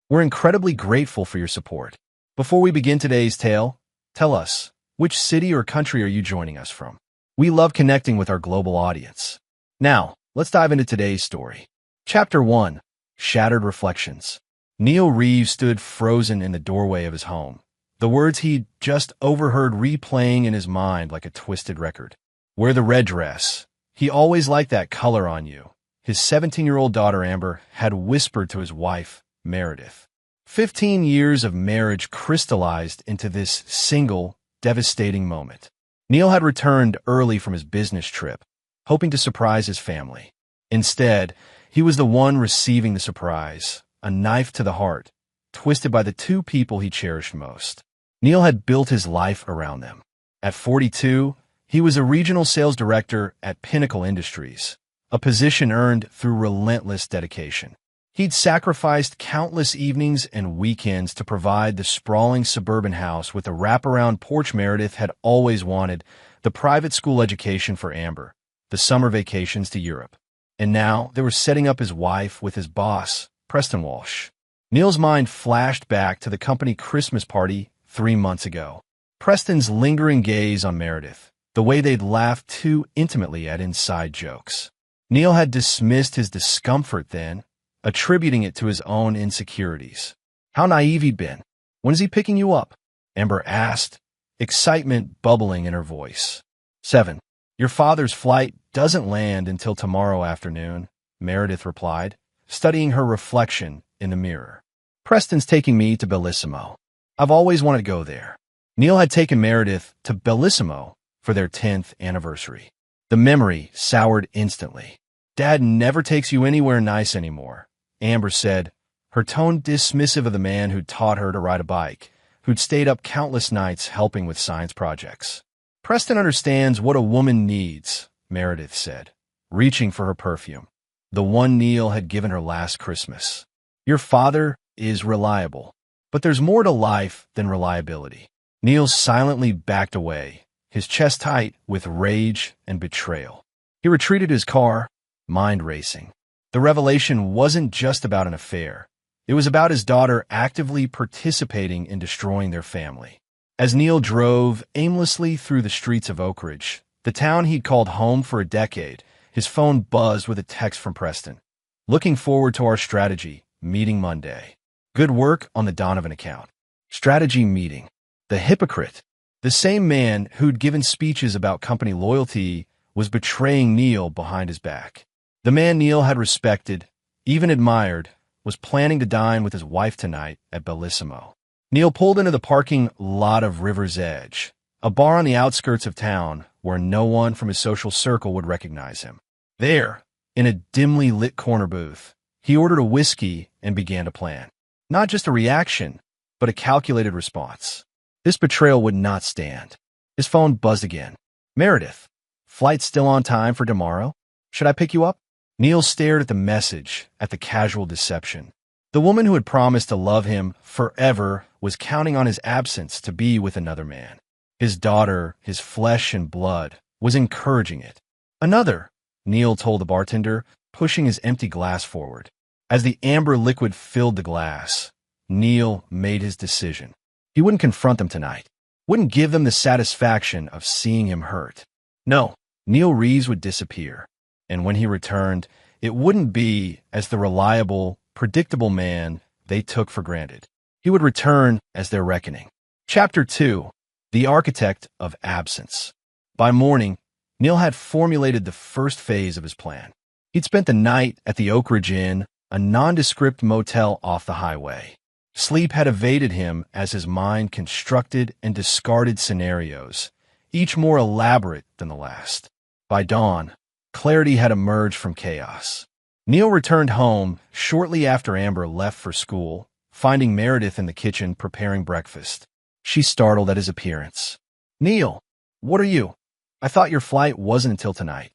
We're incredibly grateful for your support. Before we begin today's tale, tell us, which city or country are you joining us from? We love connecting with our global audience. Now, let's dive into today's story. Chapter 1. Shattered Reflections. Neil Reeves stood frozen in the doorway of his home, the words he'd just overheard replaying in his mind like a twisted record. Wear the red dress. He always liked that color on you, his 17-year-old daughter Amber had whispered to his wife, Meredith. 15 years of marriage crystallized into this single, devastating moment. Neil had returned early from his business trip, hoping to surprise his family. Instead, he was the one receiving the surprise, a knife to the heart, twisted by the two people he cherished most. Neil had built his life around them. At 42, he was a regional sales director at Pinnacle Industries, a position earned through relentless dedication. He'd sacrificed countless evenings and weekends to provide the sprawling suburban house with the wraparound porch Meredith had always wanted, the private school education for Amber, the summer vacations to Europe. And now they were setting up his wife with his boss, Preston Walsh. Neil's mind flashed back to the company Christmas party 3 months ago. Preston's lingering gaze on Meredith, the way they'd laughed too intimately at inside jokes. Neil had dismissed his discomfort then, attributing it to his own insecurities. How naive he'd been. When is he picking you up? Amber asked, excitement bubbling in her voice. 7. Your father's flight doesn't land until tomorrow afternoon, Meredith replied, studying her reflection in the mirror. Preston's taking me to Bellissimo. I've always wanted to go there. Neil had taken Meredith to Bellissimo for their 10th anniversary. The memory soured instantly. Dad never takes you anywhere nice anymore, Amber said, her tone dismissive of the man who'd taught her to ride a bike, who'd stayed up countless nights helping with science projects. Preston understands what a woman needs, Meredith said, reaching for her perfume, the one Neil had given her last Christmas. Your father is reliable, but there's more to life than reliability. Neil silently backed away, his chest tight with rage and betrayal. He retreated his car, mind racing. The revelation wasn't just about an affair. It was about his daughter actively participating in destroying their family. As Neil drove aimlessly through the streets of Oak Ridge, the town he'd called home for a decade, his phone buzzed with a text from Preston. Looking forward to our strategy meeting Monday. Good work on the Donovan account. Strategy meeting. The hypocrite, the same man who'd given speeches about company loyalty, was betraying Neil behind his back. The man Neil had respected, even admired, was planning to dine with his wife tonight at Bellissimo. Neil pulled into the parking lot of River's Edge, a bar on the outskirts of town where no one from his social circle would recognize him. There, in a dimly lit corner booth, he ordered a whiskey and began to plan. Not just a reaction, but a calculated response. This betrayal would not stand. His phone buzzed again. Meredith, flight still on time for tomorrow? Should I pick you up? Neil stared at the message, at the casual deception. The woman who had promised to love him forever was counting on his absence to be with another man. His daughter, his flesh and blood, was encouraging it. Another, Neil told the bartender, pushing his empty glass forward. As the amber liquid filled the glass, Neil made his decision. He wouldn't confront them tonight, wouldn't give them the satisfaction of seeing him hurt. No, Neil Reeves would disappear, and when he returned, it wouldn't be as the reliable, predictable man they took for granted. He would return as their reckoning. Chapter 2. The Architect of Absence. By morning, Neil had formulated the first phase of his plan. He'd spent the night at the Oak Ridge Inn, a nondescript motel off the highway. Sleep had evaded him as his mind constructed and discarded scenarios, each more elaborate than the last. By dawn, clarity had emerged from chaos. Neil returned home shortly after Amber left for school, finding Meredith in the kitchen preparing breakfast. She startled at his appearance. Neil, what are you? I thought your flight wasn't until tonight.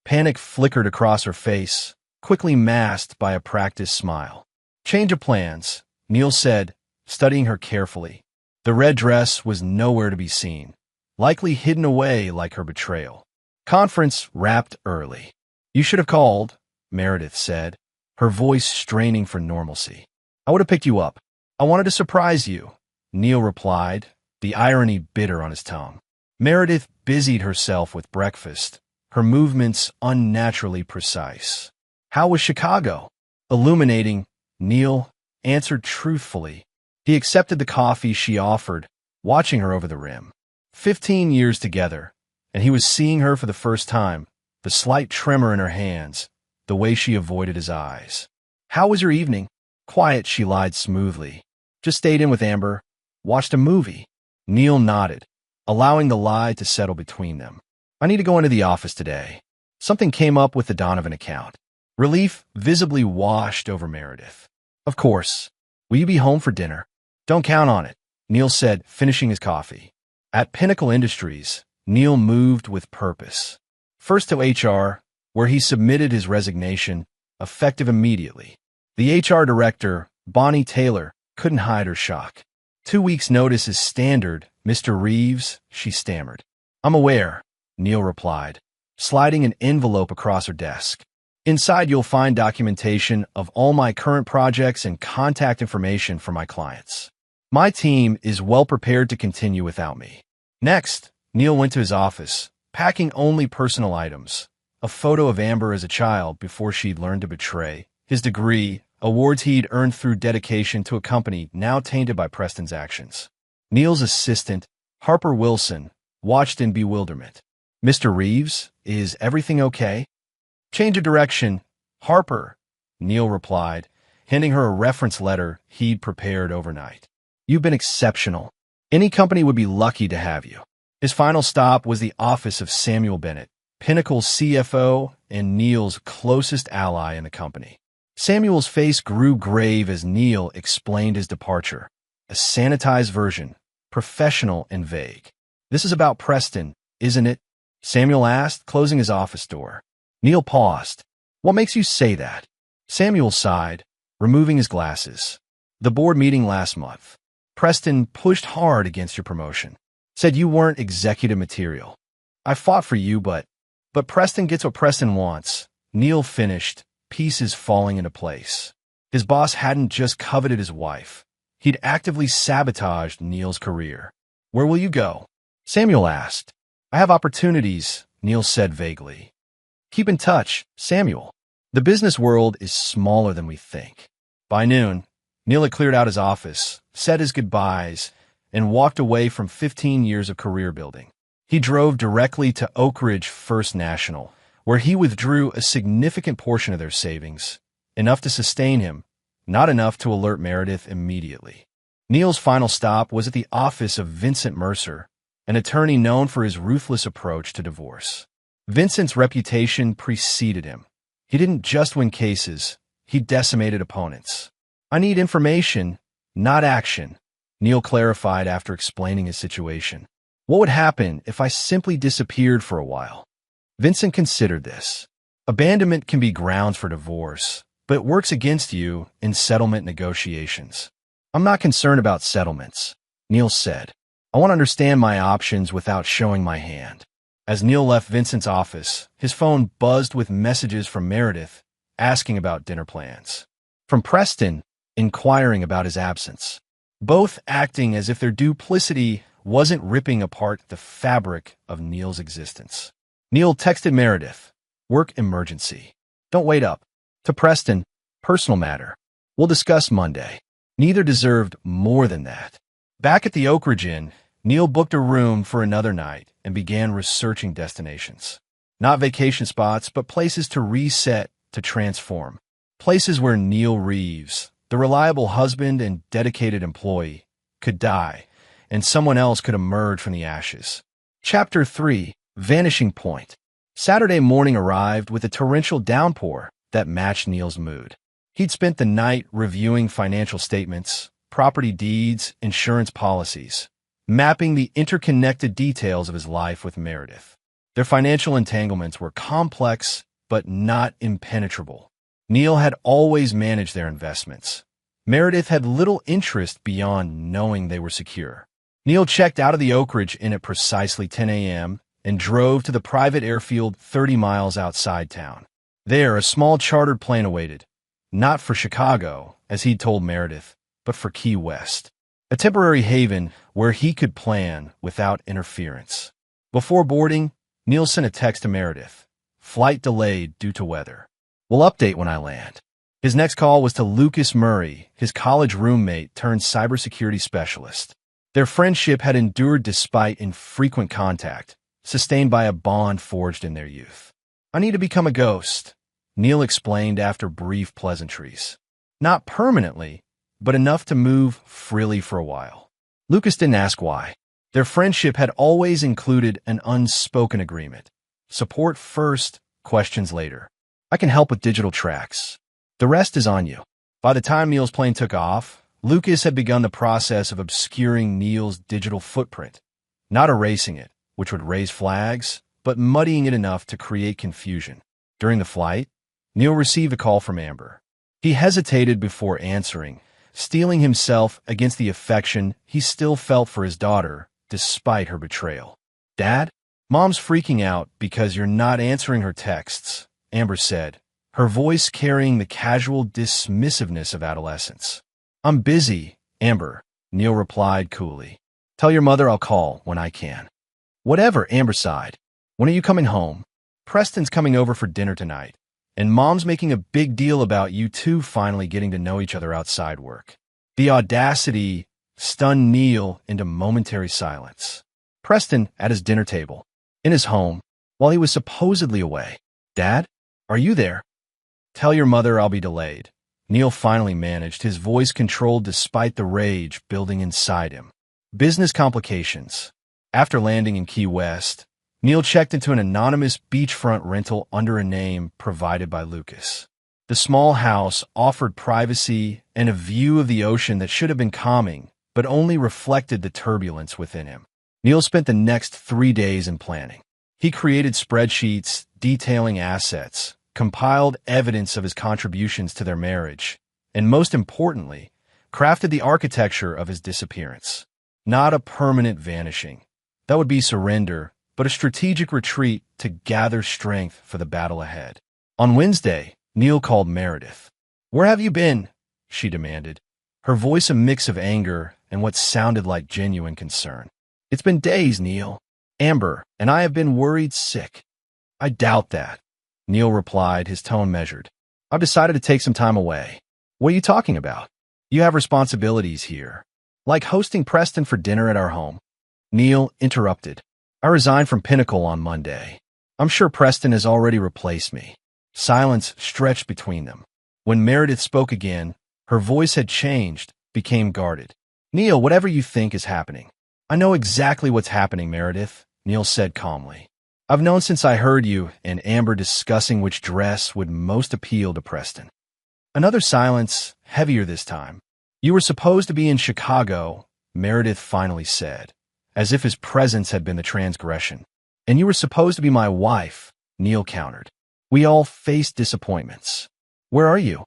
Panic flickered across her face, quickly masked by a practiced smile. Change of plans, Neil said, studying her carefully. The red dress was nowhere to be seen, likely hidden away like her betrayal. Conference wrapped early. You should have called, Meredith said, her voice straining for normalcy. I would have picked you up. I wanted to surprise you, Neil replied, the irony bitter on his tongue. Meredith busied herself with breakfast, her movements unnaturally precise. How was Chicago? Illuminating, Neil answered truthfully. He accepted the coffee she offered, watching her over the rim. 15 years together, and he was seeing her for the first time, the slight tremor in her hands, the way she avoided his eyes. How was your evening? Quiet, she lied smoothly. Just stayed in with Amber. Watched a movie. Neil nodded, allowing the lie to settle between them. I need to go into the office today. Something came up with the Donovan account. Relief visibly washed over Meredith. Of course. Will you be home for dinner? Don't count on it, Neil said, finishing his coffee. At Pinnacle Industries, Neil moved with purpose. First to HR, where he submitted his resignation, effective immediately. The HR director, Bonnie Taylor, couldn't hide her shock. 2 weeks' notice is standard, Mr. Reeves, she stammered. I'm aware, Neil replied, sliding an envelope across her desk. Inside you'll find documentation of all my current projects and contact information for my clients. My team is well prepared to continue without me. Next, Neil went to his office, packing only personal items. A photo of Amber as a child before she'd learned to betray. His degree, awards he'd earned through dedication to a company now tainted by Preston's actions. Neil's assistant, Harper Wilson, watched in bewilderment. Mr. Reeves, is everything okay? Change of direction, Harper, Neil replied, handing her a reference letter he'd prepared overnight. You've been exceptional. Any company would be lucky to have you. His final stop was the office of Samuel Bennett, Pinnacle's CFO and Neil's closest ally in the company. Samuel's face grew grave as Neil explained his departure. A sanitized version, professional and vague. This is about Preston, isn't it? Samuel asked, closing his office door. Neil paused. What makes you say that? Samuel sighed, removing his glasses. The board meeting last month. Preston pushed hard against your promotion. Said you weren't executive material. I fought for you, but Preston gets what Preston wants. Neil finished, pieces falling into place. His boss hadn't just coveted his wife. He'd actively sabotaged Neil's career. Where will you go? Samuel asked. I have opportunities, Neil said vaguely. Keep in touch, Samuel. The business world is smaller than we think. By noon, Neil had cleared out his office, said his goodbyes, and walked away from 15 years of career building. He drove directly to Oak Ridge First National, where he withdrew a significant portion of their savings, enough to sustain him, not enough to alert Meredith immediately. Neil's final stop was at the office of Vincent Mercer, an attorney known for his ruthless approach to divorce. Vincent's reputation preceded him. He didn't just win cases, he decimated opponents. I need information, not action, Neil clarified after explaining his situation. What would happen if I simply disappeared for a while? Vincent considered this. Abandonment can be grounds for divorce, but it works against you in settlement negotiations. I'm not concerned about settlements, Neil said. I want to understand my options without showing my hand. As Neil left Vincent's office, his phone buzzed with messages from Meredith, asking about dinner plans. From Preston, inquiring about his absence. Both acting as if their duplicity wasn't ripping apart the fabric of Neil's existence. Neil texted Meredith, work emergency. Don't wait up. To Preston, personal matter. We'll discuss Monday. Neither deserved more than that. Back at the Oak Ridge Inn, Neil booked a room for another night and began researching destinations. Not vacation spots, but places to reset, to transform. Places where Neil Reeves, the reliable husband and dedicated employee, could die, and someone else could emerge from the ashes. Chapter 3, Vanishing Point. Saturday morning arrived with a torrential downpour that matched Neil's mood. He'd spent the night reviewing financial statements, property deeds, insurance policies, mapping the interconnected details of his life with Meredith. Their financial entanglements were complex, but not impenetrable. Neil had always managed their investments. Meredith had little interest beyond knowing they were secure. Neil checked out of the Oak Ridge Inn at precisely 10 a.m. and drove to the private airfield 30 miles outside town. There, a small chartered plane awaited, Not for Chicago, as he'd told Meredith, but for Key West, a temporary haven where he could plan without interference. Before boarding, Neil sent a text to Meredith. Flight delayed due to weather. We'll update when I land. His next call was to Lucas Murray, his college roommate turned cybersecurity specialist. Their friendship had endured despite infrequent contact, sustained by a bond forged in their youth. I need to become a ghost, Neil explained after brief pleasantries. Not permanently, but enough to move freely for a while. Lucas didn't ask why. Their friendship had always included an unspoken agreement. Support first, questions later. I can help with digital tracks. The rest is on you. By the time Neil's plane took off, Lucas had begun the process of obscuring Neil's digital footprint, not erasing it, which would raise flags, but muddying it enough to create confusion. During the flight, Neil received a call from Amber. He hesitated before answering, steeling himself against the affection he still felt for his daughter, despite her betrayal. Dad? Mom's freaking out because you're not answering her texts, Amber said, her voice carrying the casual dismissiveness of adolescence. I'm busy, Amber, Neil replied coolly. Tell your mother I'll call when I can. Whatever, Amber sighed. When are you coming home? Preston's coming over for dinner tonight, and Mom's making a big deal about you two finally getting to know each other outside work. The audacity stunned Neil into momentary silence. Preston at his dinner table, in his home, while he was supposedly away. Dad, are you there? Tell your mother I'll be delayed. Neil finally managed, his voice controlled despite the rage building inside him. Business complications. After landing in Key West, Neil checked into an anonymous beachfront rental under a name provided by Lucas. The small house offered privacy and a view of the ocean that should have been calming, but only reflected the turbulence within him. Neil spent the next 3 days in planning. He created spreadsheets detailing assets, compiled evidence of his contributions to their marriage, and most importantly, crafted the architecture of his disappearance. Not a permanent vanishing. That would be surrender, but a strategic retreat to gather strength for the battle ahead. On Wednesday, Neil called Meredith. Where have you been? She demanded, her voice a mix of anger and what sounded like genuine concern. It's been days, Neil. Amber and I have been worried sick. I doubt that, Neil replied, his tone measured. I've decided to take some time away. What are you talking about? You have responsibilities here, like hosting Preston for dinner at our home. Neil interrupted. I resigned from Pinnacle on Monday. I'm sure Preston has already replaced me. Silence stretched between them. When Meredith spoke again, her voice had changed, became guarded. Neil, whatever you think is happening. I know exactly what's happening, Meredith, Neil said calmly. I've known since I heard you and Amber discussing which dress would most appeal to Preston. Another silence, heavier this time. You were supposed to be in Chicago, Meredith finally said, as if his presence had been the transgression. And you were supposed to be my wife, Neil countered. We all face disappointments. Where are you?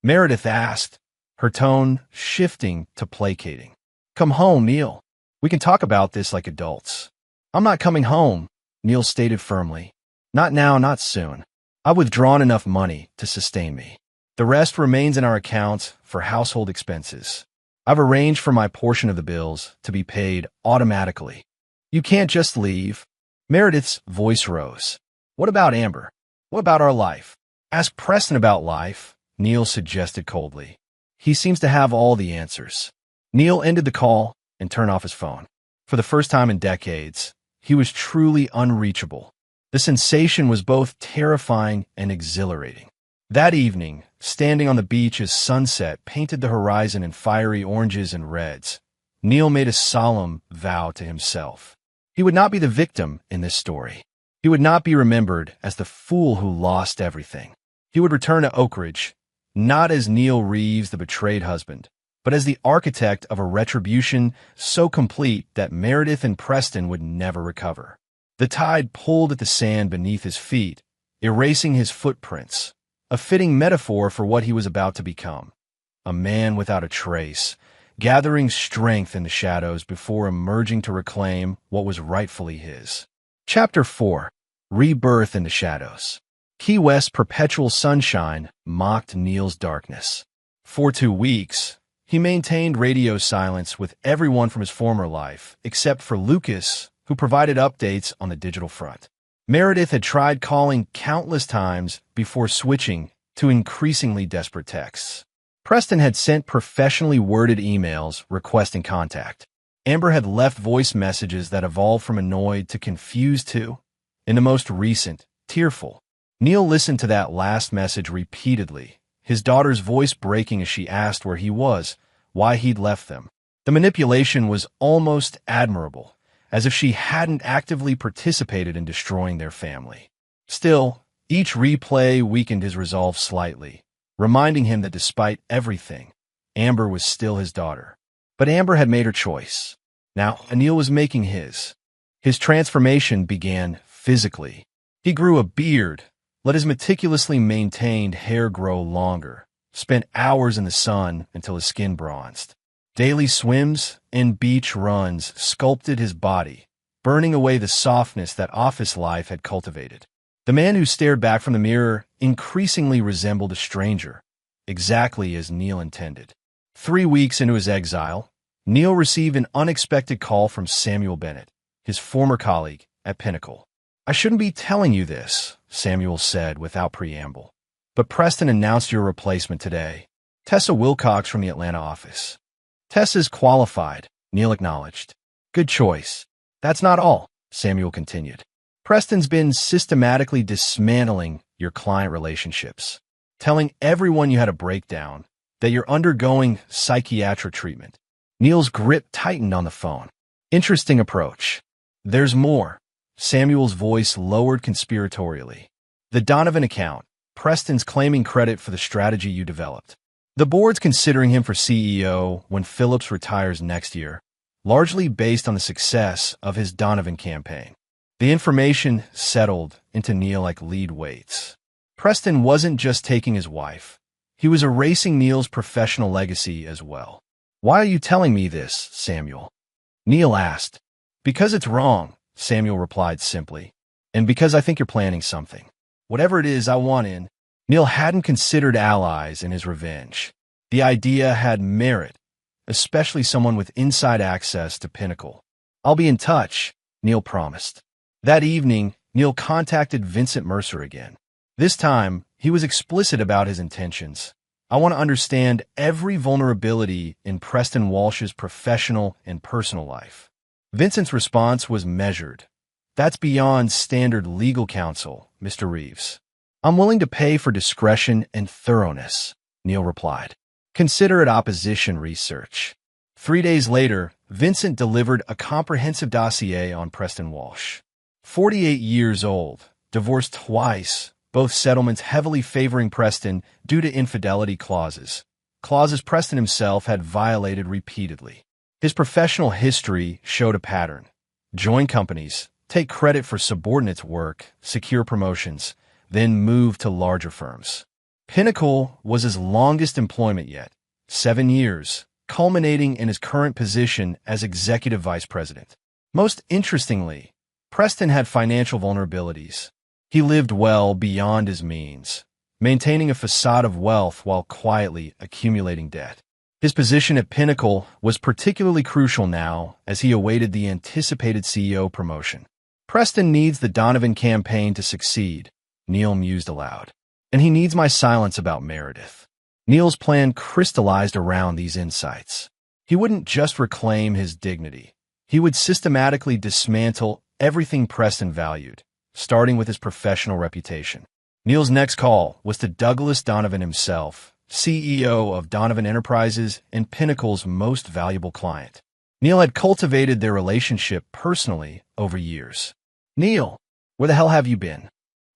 Meredith asked, her tone shifting to placating. Come home, Neil. We can talk about this like adults. I'm not coming home, Neil stated firmly. Not now, not soon. I've withdrawn enough money to sustain me. The rest remains in our accounts for household expenses. I've arranged for my portion of the bills to be paid automatically. You can't just leave. Meredith's voice rose. What about Amber? What about our life? Ask Preston about life, Neil suggested coldly. He seems to have all the answers. Neil ended the call and turned off his phone. For the first time in decades, he was truly unreachable. The sensation was both terrifying and exhilarating. That evening, standing on the beach as sunset painted the horizon in fiery oranges and reds, Neil made a solemn vow to himself. He would not be the victim in this story. He would not be remembered as the fool who lost everything. He would return to Oak Ridge, not as Neil Reeves, the betrayed husband, but as the architect of a retribution so complete that Meredith and Preston would never recover. The tide pulled at the sand beneath his feet, erasing his footprints, a fitting metaphor for what he was about to become. A man without a trace, gathering strength in the shadows before emerging to reclaim what was rightfully his. Chapter 4. Rebirth in the Shadows. Key West's perpetual sunshine mocked Neil's darkness. For 2 weeks, he maintained radio silence with everyone from his former life, except for Lucas, who provided updates on the digital front. Meredith had tried calling countless times before switching to increasingly desperate texts. Preston had sent professionally worded emails requesting contact. Amber had left voice messages that evolved from annoyed to confused to, in the most recent, tearful. Neil listened to that last message repeatedly, his daughter's voice breaking as she asked where he was, why he'd left them. The manipulation was almost admirable, as if she hadn't actively participated in destroying their family. Still, each replay weakened his resolve slightly, reminding him that despite everything, Amber was still his daughter. But Amber had made her choice. Now, Neil was making his. His transformation began physically. He grew a beard, let his meticulously maintained hair grow longer, spent hours in the sun until his skin bronzed. Daily swims and beach runs sculpted his body, burning away the softness that office life had cultivated. The man who stared back from the mirror increasingly resembled a stranger, exactly as Neil intended. 3 weeks into his exile, Neil received an unexpected call from Samuel Bennett, his former colleague at Pinnacle. "I shouldn't be telling you this," Samuel said without preamble, "but Preston announced your replacement today. Tessa Wilcox from the Atlanta office." "Tessa's qualified," Neil acknowledged. "Good choice." "That's not all," Samuel continued. "Preston's been systematically dismantling your client relationships, telling everyone you had a breakdown, that you're undergoing psychiatric treatment." Neil's grip tightened on the phone. "Interesting approach." "There's more." Samuel's voice lowered conspiratorially. "The Donovan account. Preston's claiming credit for the strategy you developed. The board's considering him for CEO when Phillips retires next year, largely based on the success of his Donovan campaign." The information settled into Neil like lead weights. Preston wasn't just taking his wife. He was erasing Neil's professional legacy as well. "Why are you telling me this, Samuel?" Neil asked. "Because it's wrong," Samuel replied simply, "and because I think you're planning something. Whatever it is, I want in." Neil hadn't considered allies in his revenge. The idea had merit, especially someone with inside access to Pinnacle. "I'll be in touch," Neil promised. That evening, Neil contacted Vincent Mercer again. This time, he was explicit about his intentions. "I want to understand every vulnerability in Preston Walsh's professional and personal life." Vincent's response was measured. "That's beyond standard legal counsel, Mr. Reeves." "I'm willing to pay for discretion and thoroughness," Neil replied. "Consider it opposition research." 3 days later, Vincent delivered a comprehensive dossier on Preston Walsh. 48 years old, divorced twice, both settlements heavily favoring Preston due to infidelity clauses Preston himself had violated repeatedly. His professional history showed a pattern. Join companies, take credit for subordinates' work, secure promotions, then move to larger firms. Pinnacle was his longest employment yet, 7 years, culminating in his current position as executive vice president. Most interestingly, Preston had financial vulnerabilities. He lived well beyond his means, maintaining a facade of wealth while quietly accumulating debt. His position at Pinnacle was particularly crucial now as he awaited the anticipated CEO promotion. "Preston needs the Donovan campaign to succeed," Neil mused aloud. "And he needs my silence about Meredith." Neil's plan crystallized around these insights. He wouldn't just reclaim his dignity. He would systematically dismantle everything Preston valued, starting with his professional reputation. Neil's next call was to Douglas Donovan himself, CEO of Donovan Enterprises and Pinnacle's most valuable client. Neil had cultivated their relationship personally over years. "Neil, where the hell have you been?"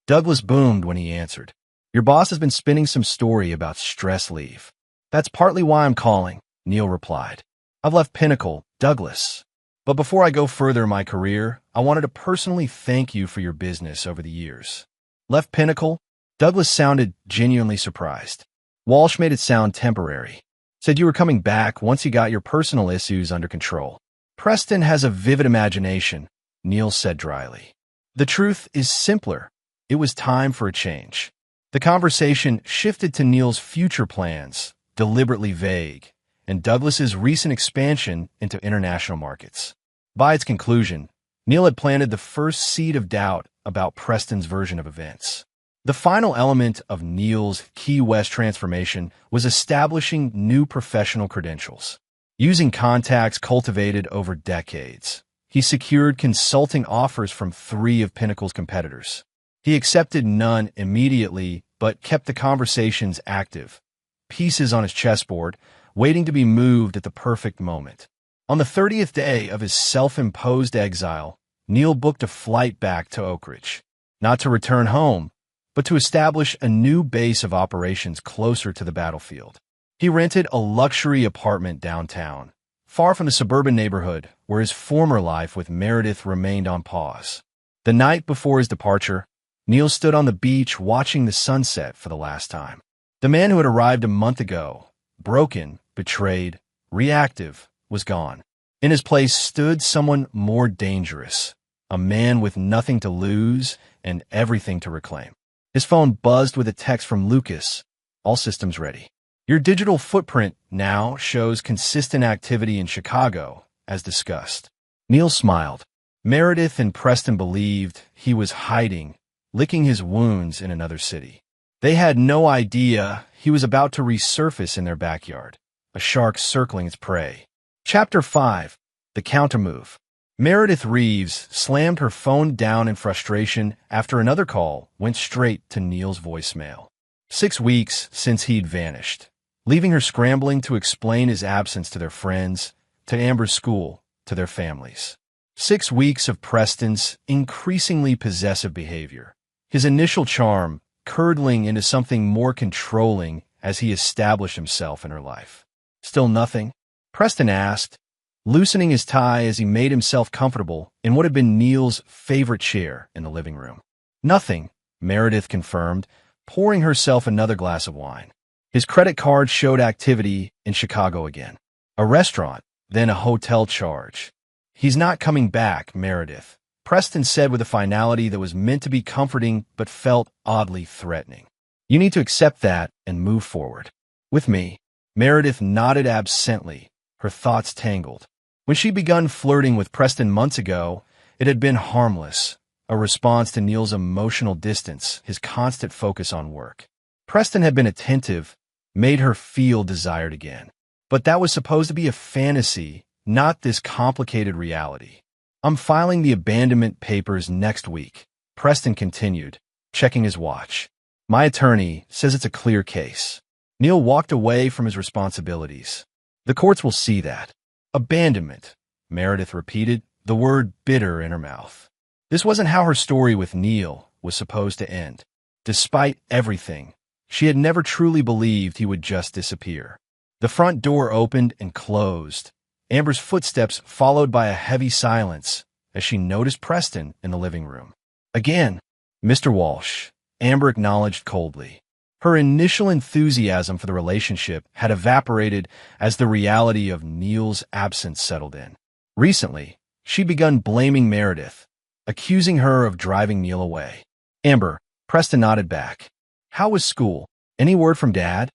Douglas boomed when he answered. "Your boss has been spinning some story about stress leave." "That's partly why I'm calling," Neil replied. "I've left Pinnacle, Douglas. But before I go further in my career, I wanted to personally thank you for your business over the years." "Left Pinnacle?" Douglas sounded genuinely surprised. Walsh made it sound temporary. "Said you were coming back once you got your personal issues under control." "Preston has a vivid imagination," Neil said dryly. "The truth is simpler. It was time for a change. The conversation shifted to Neil's future plans, deliberately vague, and Douglas's recent expansion into international markets. By its conclusion, Neil had planted the first seed of doubt about Preston's version of events. The final element of Neil's Key West transformation was establishing new professional credentials. Using contacts cultivated over decades, he secured consulting offers from 3 of Pinnacle's competitors. He accepted none immediately, but kept the conversations active, pieces on his chessboard, waiting to be moved at the perfect moment. On the 30th day of his self-imposed exile, Neil booked a flight back to Oak Ridge, not to return home, but to establish a new base of operations closer to the battlefield. He rented a luxury apartment downtown, far from the suburban neighborhood where his former life with Meredith remained on pause. The night before his departure, Neil stood on the beach watching the sunset for the last time. The man who had arrived a month ago, broken, betrayed, reactive, was gone. In his place stood someone more dangerous, a man with nothing to lose and everything to reclaim. His phone buzzed with a text from Lucas. All systems ready. Your digital footprint now shows consistent activity in Chicago, as discussed. Neil smiled. Meredith and Preston believed he was hiding, licking his wounds in another city. They had no idea he was about to resurface in their backyard, a shark circling its prey. Chapter 5. The Countermove. Meredith Reeves slammed her phone down in frustration after another call went straight to Neil's voicemail. 6 weeks since he'd vanished, leaving her scrambling to explain his absence to their friends, to Amber's school, to their families. 6 weeks of Preston's increasingly possessive behavior, his initial charm curdling into something more controlling as he established himself in her life. Still nothing? Preston asked, loosening his tie as he made himself comfortable in what had been Neil's favorite chair in the living room. Nothing, Meredith confirmed, pouring herself another glass of wine. His credit card showed activity in Chicago again. A restaurant, then a hotel charge. He's not coming back, Meredith, Preston said with a finality that was meant to be comforting but felt oddly threatening. You need to accept that and move forward. With me. Meredith nodded absently, her thoughts tangled. When she'd begun flirting with Preston months ago, it had been harmless, a response to Neil's emotional distance, his constant focus on work. Preston had been attentive, made her feel desired again. But that was supposed to be a fantasy, not this complicated reality. I'm filing the abandonment papers next week, Preston continued, checking his watch. My attorney says it's a clear case. Neil walked away from his responsibilities. The courts will see that. Abandonment, Meredith repeated, the word bitter in her mouth. This wasn't how her story with Neil was supposed to end. Despite everything, she had never truly believed he would just disappear. The front door opened and closed, Amber's footsteps followed by a heavy silence as she noticed Preston in the living room. Again, Mr. Walsh, Amber acknowledged coldly. Her initial enthusiasm for the relationship had evaporated as the reality of Neil's absence settled in. Recently, she'd begun blaming Meredith, accusing her of driving Neil away. Amber, Preston nodded back. How was school? Any word from Dad?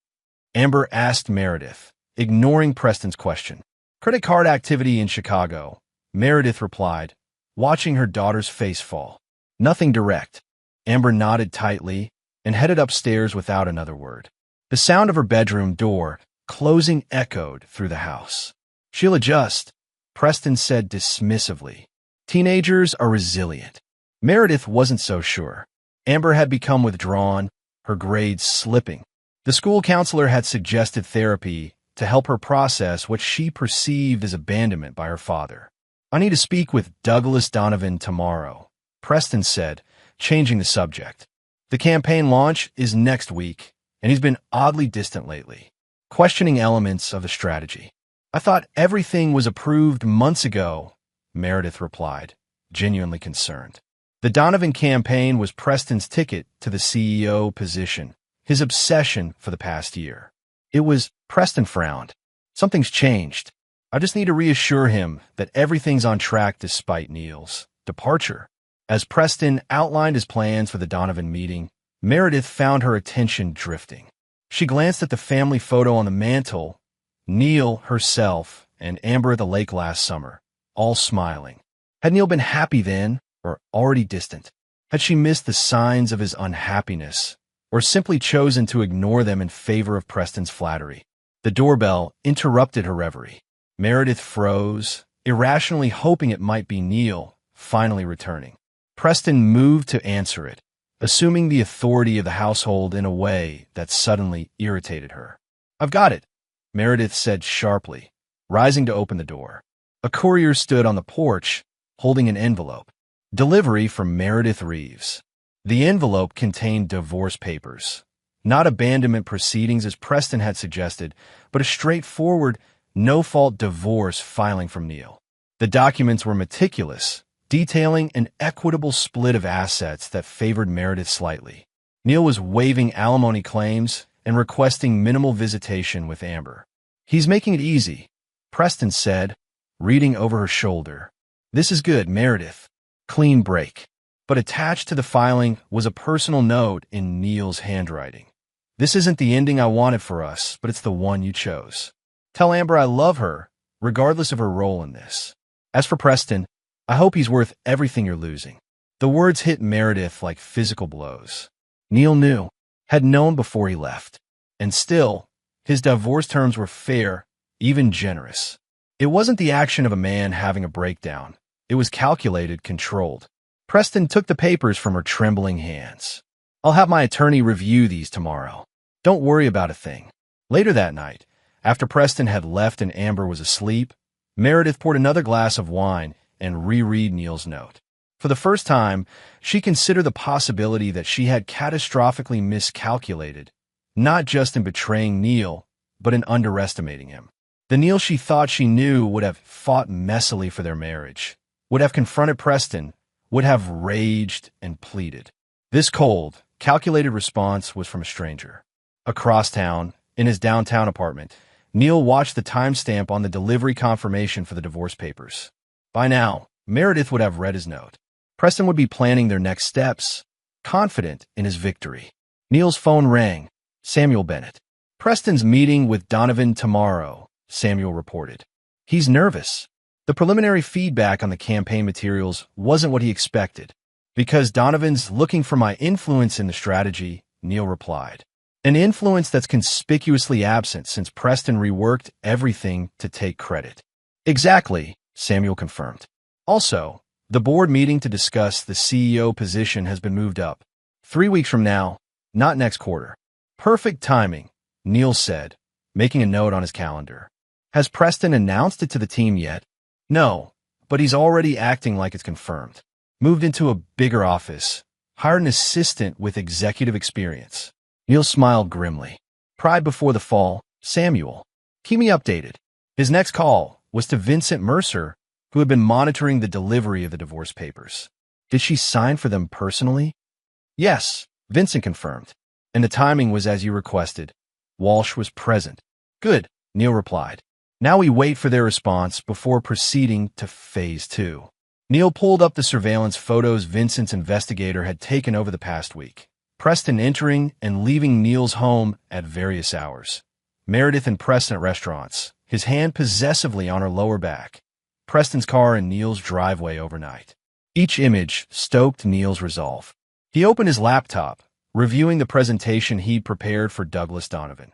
Amber asked Meredith, ignoring Preston's question. Credit card activity in Chicago, Meredith replied, watching her daughter's face fall. Nothing direct. Amber nodded tightly and headed upstairs without another word. The sound of her bedroom door closing echoed through the house. She'll adjust, Preston said dismissively. Teenagers are resilient. Meredith wasn't so sure. Amber had become withdrawn, her grades slipping. The school counselor had suggested therapy to help her process what she perceived as abandonment by her father. I need to speak with Douglas Donovan tomorrow, Preston said, changing the subject. The campaign launch is next week, and he's been oddly distant lately, questioning elements of the strategy. I thought everything was approved months ago, Meredith replied, genuinely concerned. The Donovan campaign was Preston's ticket to the CEO position, his obsession for the past year. It was, Preston frowned. Something's changed. I just need to reassure him that everything's on track despite Neil's departure. As Preston outlined his plans for the Donovan meeting, Meredith found her attention drifting. She glanced at the family photo on the mantel, Neil, herself, and Amber at the lake last summer, all smiling. Had Neil been happy then, or already distant? Had she missed the signs of his unhappiness, or simply chosen to ignore them in favor of Preston's flattery? The doorbell interrupted her reverie. Meredith froze, irrationally hoping it might be Neil, finally returning. Preston moved to answer it, assuming the authority of the household in a way that suddenly irritated her. "I've got it," Meredith said sharply, rising to open the door. A courier stood on the porch, holding an envelope. Delivery from Meredith Reeves. The envelope contained divorce papers. Not abandonment proceedings as Preston had suggested, but a straightforward, no-fault divorce filing from Neil. The documents were meticulous, detailing an equitable split of assets that favored Meredith slightly. Neil was waiving alimony claims and requesting minimal visitation with Amber. "He's making it easy," Preston said, reading over her shoulder. "This is good, Meredith. Clean break." But attached to the filing was a personal note in Neil's handwriting. "This isn't the ending I wanted for us, but it's the one you chose. Tell Amber I love her, regardless of her role in this. As for Preston, I hope he's worth everything you're losing." The words hit Meredith like physical blows. Neil knew, had known before he left. And still, his divorce terms were fair, even generous. It wasn't the action of a man having a breakdown. It was calculated, controlled. Preston took the papers from her trembling hands. "I'll have my attorney review these tomorrow. Don't worry about a thing." Later that night, after Preston had left and Amber was asleep, Meredith poured another glass of wine and reread Neil's note. For the first time, she considered the possibility that she had catastrophically miscalculated, not just in betraying Neil, but in underestimating him. The Neil she thought she knew would have fought messily for their marriage, would have confronted Preston, would have raged and pleaded. This cold, calculated response was from a stranger. Across town, in his downtown apartment, Neil watched the timestamp on the delivery confirmation for the divorce papers. By now, Meredith would have read his note. Preston would be planning their next steps, confident in his victory. Neil's phone rang. Samuel Bennett. "Preston's meeting with Donovan tomorrow," Samuel reported. "He's nervous." The preliminary feedback on the campaign materials wasn't what he expected. "Because Donovan's looking for my influence in the strategy," Neil replied. "An influence that's conspicuously absent since Preston reworked everything to take credit." "Exactly," Samuel confirmed. "Also, the board meeting to discuss the CEO position has been moved up. 3 weeks from now, not next quarter." "Perfect timing," Neil said, making a note on his calendar. "Has Preston announced it to the team yet?" "No, but he's already acting like it's confirmed. Moved into a bigger office, hired an assistant with executive experience." Neil smiled grimly. "Pride before the fall, Samuel. Keep me updated." His next call was to Vincent Mercer, who had been monitoring the delivery of the divorce papers. "Did she sign for them personally?" "Yes," Vincent confirmed. "And the timing was as you requested. Walsh was present." "Good," Neil replied. "Now we wait for their response before proceeding to Phase 2. Neil pulled up the surveillance photos Vincent's investigator had taken over the past week. Preston entering and leaving Neil's home at various hours. Meredith and Preston at restaurants, his hand possessively on her lower back. Preston's car in Neil's driveway overnight. Each image stoked Neil's resolve. He opened his laptop, reviewing the presentation he'd prepared for Douglas Donovan.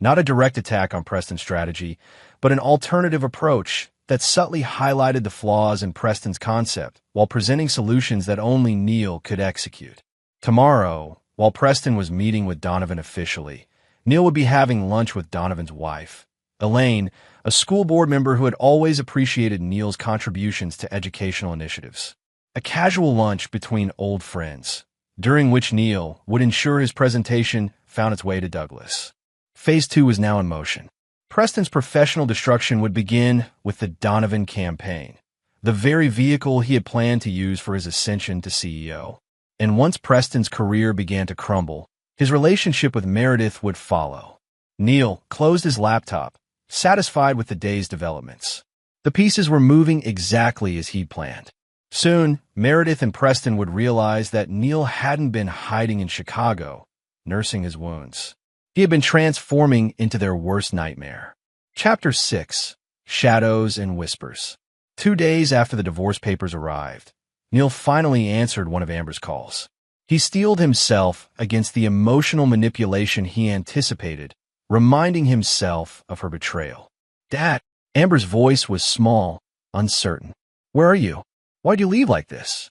Not a direct attack on Preston's strategy, but an alternative approach that subtly highlighted the flaws in Preston's concept while presenting solutions that only Neil could execute. Tomorrow, while Preston was meeting with Donovan officially, Neil would be having lunch with Donovan's wife, Elaine, a school board member who had always appreciated Neil's contributions to educational initiatives. A casual lunch between old friends, during which Neil would ensure his presentation found its way to Douglas. Phase 2 was now in motion. Preston's professional destruction would begin with the Donovan campaign, the very vehicle he had planned to use for his ascension to CEO. And once Preston's career began to crumble, his relationship with Meredith would follow. Neil closed his laptop, satisfied with the day's developments. The pieces were moving exactly as he'd planned. Soon, Meredith and Preston would realize that Neil hadn't been hiding in Chicago, nursing his wounds. He had been transforming into their worst nightmare. Chapter 6: Shadows and Whispers. 2 days after the divorce papers arrived, Neil finally answered one of Amber's calls. He steeled himself against the emotional manipulation he anticipated, reminding himself of her betrayal. "Dad," Amber's voice was small, uncertain. "Where are you? Why'd you leave like this?"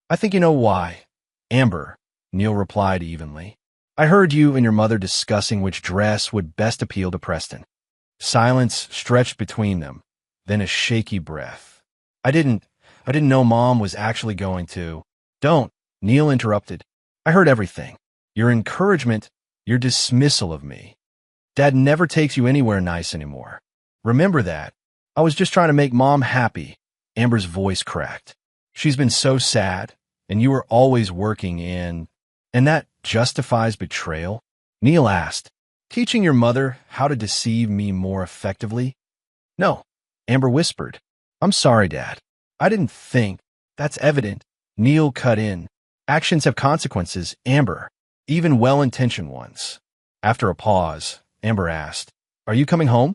"I think you know why." "Amber," Neil replied evenly. "I heard you and your mother discussing which dress would best appeal to Preston." Silence stretched between them, then a shaky breath. I didn't know Mom was actually going to." "Don't," Neil interrupted. "I heard everything. Your encouragement, your dismissal of me. Dad never takes you anywhere nice anymore. Remember that. I was just trying to make Mom happy." Amber's voice cracked. "She's been so sad, and you were always working in... And that justifies betrayal?" Neil asked. "Teaching your mother how to deceive me more effectively?" "No," Amber whispered. "I'm sorry, Dad. I didn't think. That's evident." Neil cut in. "Actions have consequences, Amber, even well-intentioned ones." After a pause, Amber asked, "Are you coming home?"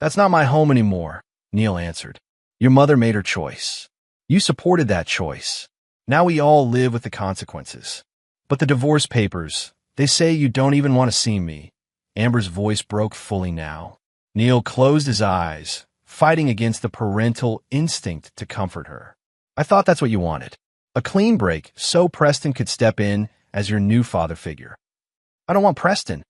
"That's not my home anymore," Neil answered. "Your mother made her choice. You supported that choice. Now we all live with the consequences." "But the divorce papers, they say you don't even want to see me." Amber's voice broke fully now. Neil closed his eyes, fighting against the parental instinct to comfort her. "I thought that's what you wanted. A clean break so Preston could step in as your new father figure." "I don't want Preston,"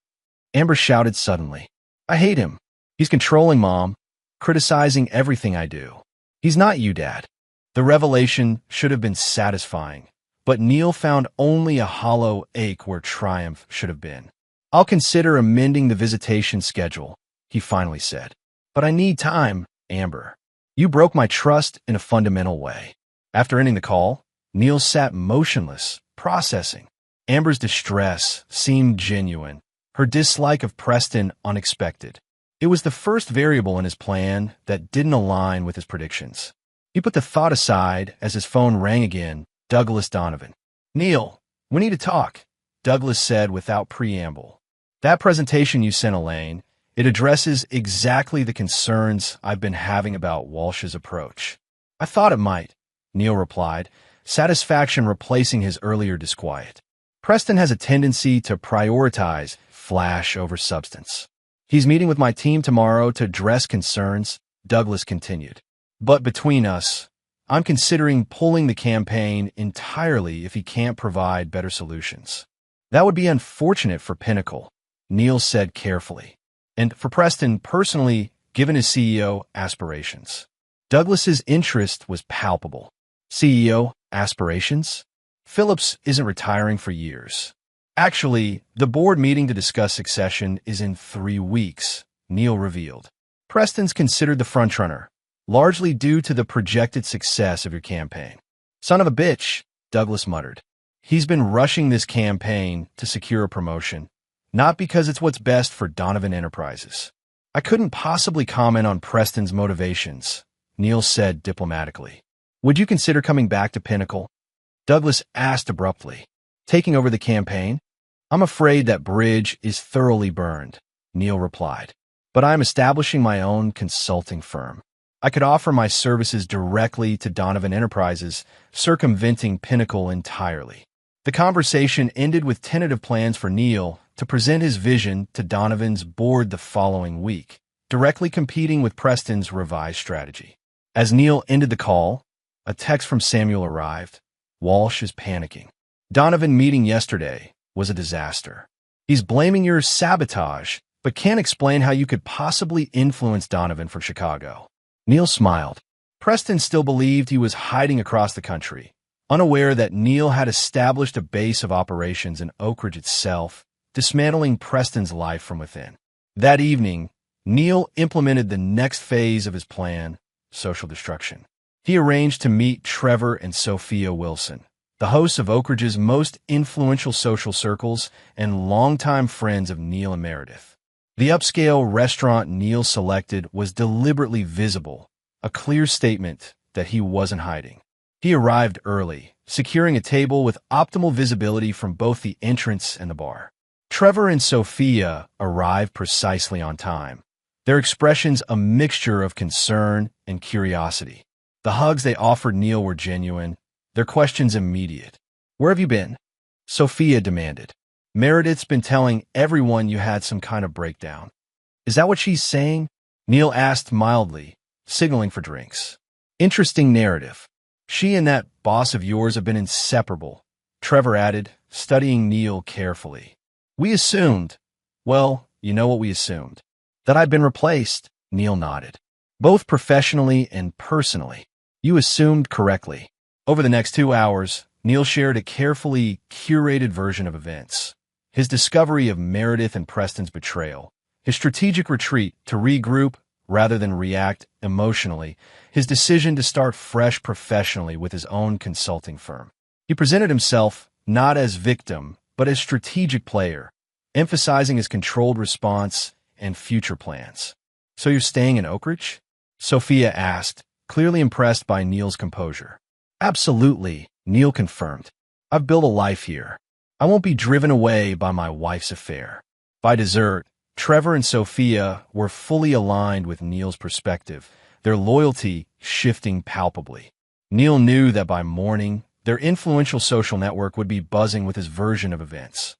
Amber shouted suddenly. "I hate him. He's controlling Mom, criticizing everything I do. He's not you, Dad." The revelation should have been satisfying, but Neil found only a hollow ache where triumph should have been. "I'll consider amending the visitation schedule," he finally said. "But I need time, Amber. You broke my trust in a fundamental way." After ending the call, Neil sat motionless, processing. Amber's distress seemed genuine, her dislike of Preston unexpected. It was the first variable in his plan that didn't align with his predictions. He put the thought aside as his phone rang again. Douglas Donovan. "Neil, we need to talk," Douglas said without preamble. "That presentation you sent Elaine, it addresses exactly the concerns I've been having about Walsh's approach." "I thought it might," Neil replied, satisfaction replacing his earlier disquiet. "Preston has a tendency to prioritize flash over substance." "He's meeting with my team tomorrow to address concerns," Douglas continued. "But between us, I'm considering pulling the campaign entirely if he can't provide better solutions." "That would be unfortunate for Pinnacle," Neil said carefully. "And for Preston personally, given his CEO aspirations." Douglas's interest was palpable. "CEO aspirations? Phillips isn't retiring for years." "Actually, the board meeting to discuss succession is in 3 weeks," Neil revealed. "Preston's considered the frontrunner, largely due to the projected success of your campaign." "Son of a bitch," Douglas muttered. "He's been rushing this campaign to secure a promotion, not because it's what's best for Donovan Enterprises." "I couldn't possibly comment on Preston's motivations," Neil said diplomatically. "Would you consider coming back to Pinnacle?" Douglas asked abruptly. "Taking over the campaign?" "I'm afraid that bridge is thoroughly burned," Neil replied. "But I'm establishing my own consulting firm. I could offer my services directly to Donovan Enterprises, circumventing Pinnacle entirely." The conversation ended with tentative plans for Neil to present his vision to Donovan's board the following week, directly competing with Preston's revised strategy. As Neil ended the call, a text from Samuel arrived. "Walsh is panicking. Donovan meeting yesterday was a disaster. He's blaming your sabotage, but can't explain how you could possibly influence Donovan from Chicago." Neil smiled. Preston still believed he was hiding across the country, unaware that Neil had established a base of operations in Oak Ridge itself, dismantling Preston's life from within. That evening, Neil implemented the next phase of his plan, social destruction. He arranged to meet Trevor and Sophia Wilson, the hosts of Oak Ridge's most influential social circles and longtime friends of Neil and Meredith. The upscale restaurant Neil selected was deliberately visible, a clear statement that he wasn't hiding. He arrived early, securing a table with optimal visibility from both the entrance and the bar. Trevor and Sophia arrived precisely on time, their expressions a mixture of concern and curiosity. The hugs they offered Neil were genuine, their questions immediate. "Where have you been?" Sophia demanded. "Meredith's been telling everyone you had some kind of breakdown." "Is that what she's saying?" Neil asked mildly, signaling for drinks. "Interesting narrative. She and that boss of yours have been inseparable," Trevor added, studying Neil carefully. "We assumed, well, you know what we assumed. That I'd been replaced," Neil nodded. "Both professionally and personally. You assumed correctly." Over the next 2 hours, Neil shared a carefully curated version of events. His discovery of Meredith and Preston's betrayal, his strategic retreat to regroup rather than react emotionally, his decision to start fresh professionally with his own consulting firm. He presented himself not as victim, but as strategic player, emphasizing his controlled response and future plans. "So you're staying in Oak Ridge?" Sophia asked, clearly impressed by Neil's composure. "Absolutely," Neil confirmed. "I've built a life here. I won't be driven away by my wife's affair." By dessert, Trevor and Sophia were fully aligned with Neil's perspective, their loyalty shifting palpably. Neil knew that by morning, their influential social network would be buzzing with his version of events,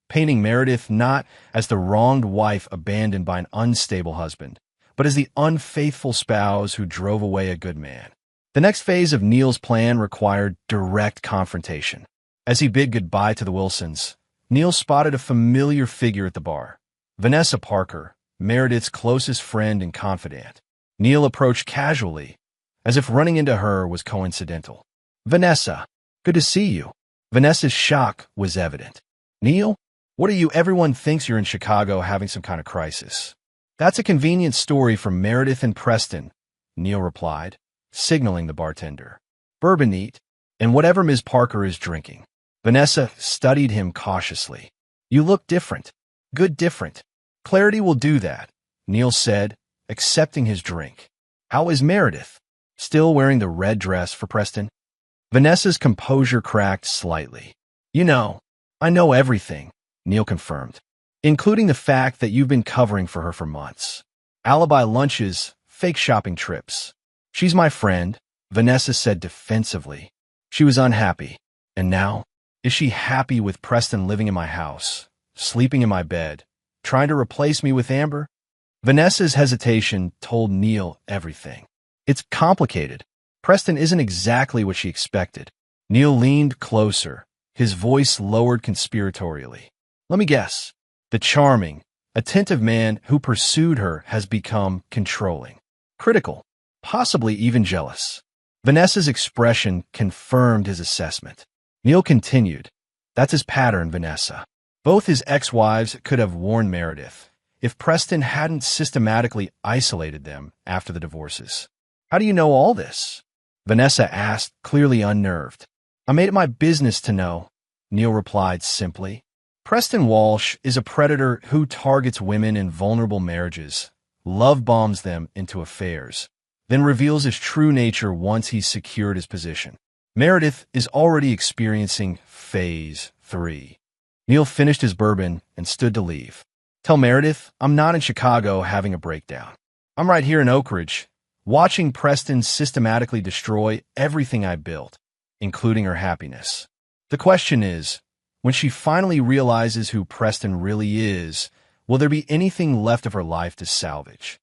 painting Meredith not as the wronged wife abandoned by an unstable husband, but as the unfaithful spouse who drove away a good man. The next phase of Neil's plan required direct confrontation. As he bid goodbye to the Wilsons, Neil spotted a familiar figure at the bar. Vanessa Parker, Meredith's closest friend and confidant. Neil approached casually, as if running into her was coincidental. "Vanessa, good to see you." Vanessa's shock was evident. "Neil? What are you? Everyone thinks you're in Chicago having some kind of crisis." "That's a convenient story from Meredith and Preston," Neil replied, signaling the bartender. "Bourbon neat, and whatever Ms. Parker is drinking." Vanessa studied him cautiously. "You look different. Good different. Clarity will do that," Neil said, accepting his drink. "How is Meredith? Still wearing the red dress for Preston?" Vanessa's composure cracked slightly. "You know, I know everything," Neil confirmed, "including the fact that you've been covering for her for months. Alibi lunches, fake shopping trips. She's my friend," Vanessa said defensively. "She was unhappy. And now? Is she happy with Preston living in my house, sleeping in my bed, trying to replace me with Amber?" Vanessa's hesitation told Neil everything. "It's complicated. Preston isn't exactly what she expected." Neil leaned closer, his voice lowered conspiratorially. "Let me guess. The charming, attentive man who pursued her has become controlling, critical, possibly even jealous." Vanessa's expression confirmed his assessment. Neil continued, "That's his pattern, Vanessa. Both his ex-wives could have warned Meredith if Preston hadn't systematically isolated them after the divorces." "How do you know all this?" Vanessa asked, clearly unnerved. "I made it my business to know," Neil replied simply. "Preston Walsh is a predator who targets women in vulnerable marriages, love bombs them into affairs, then reveals his true nature once he's secured his position. Meredith is already experiencing Phase 3. Neil finished his bourbon and stood to leave. "Tell Meredith I'm not in Chicago having a breakdown. I'm right here in Oak Ridge, watching Preston systematically destroy everything I built, including her happiness. The question is, when she finally realizes who Preston really is, will there be anything left of her life to salvage?"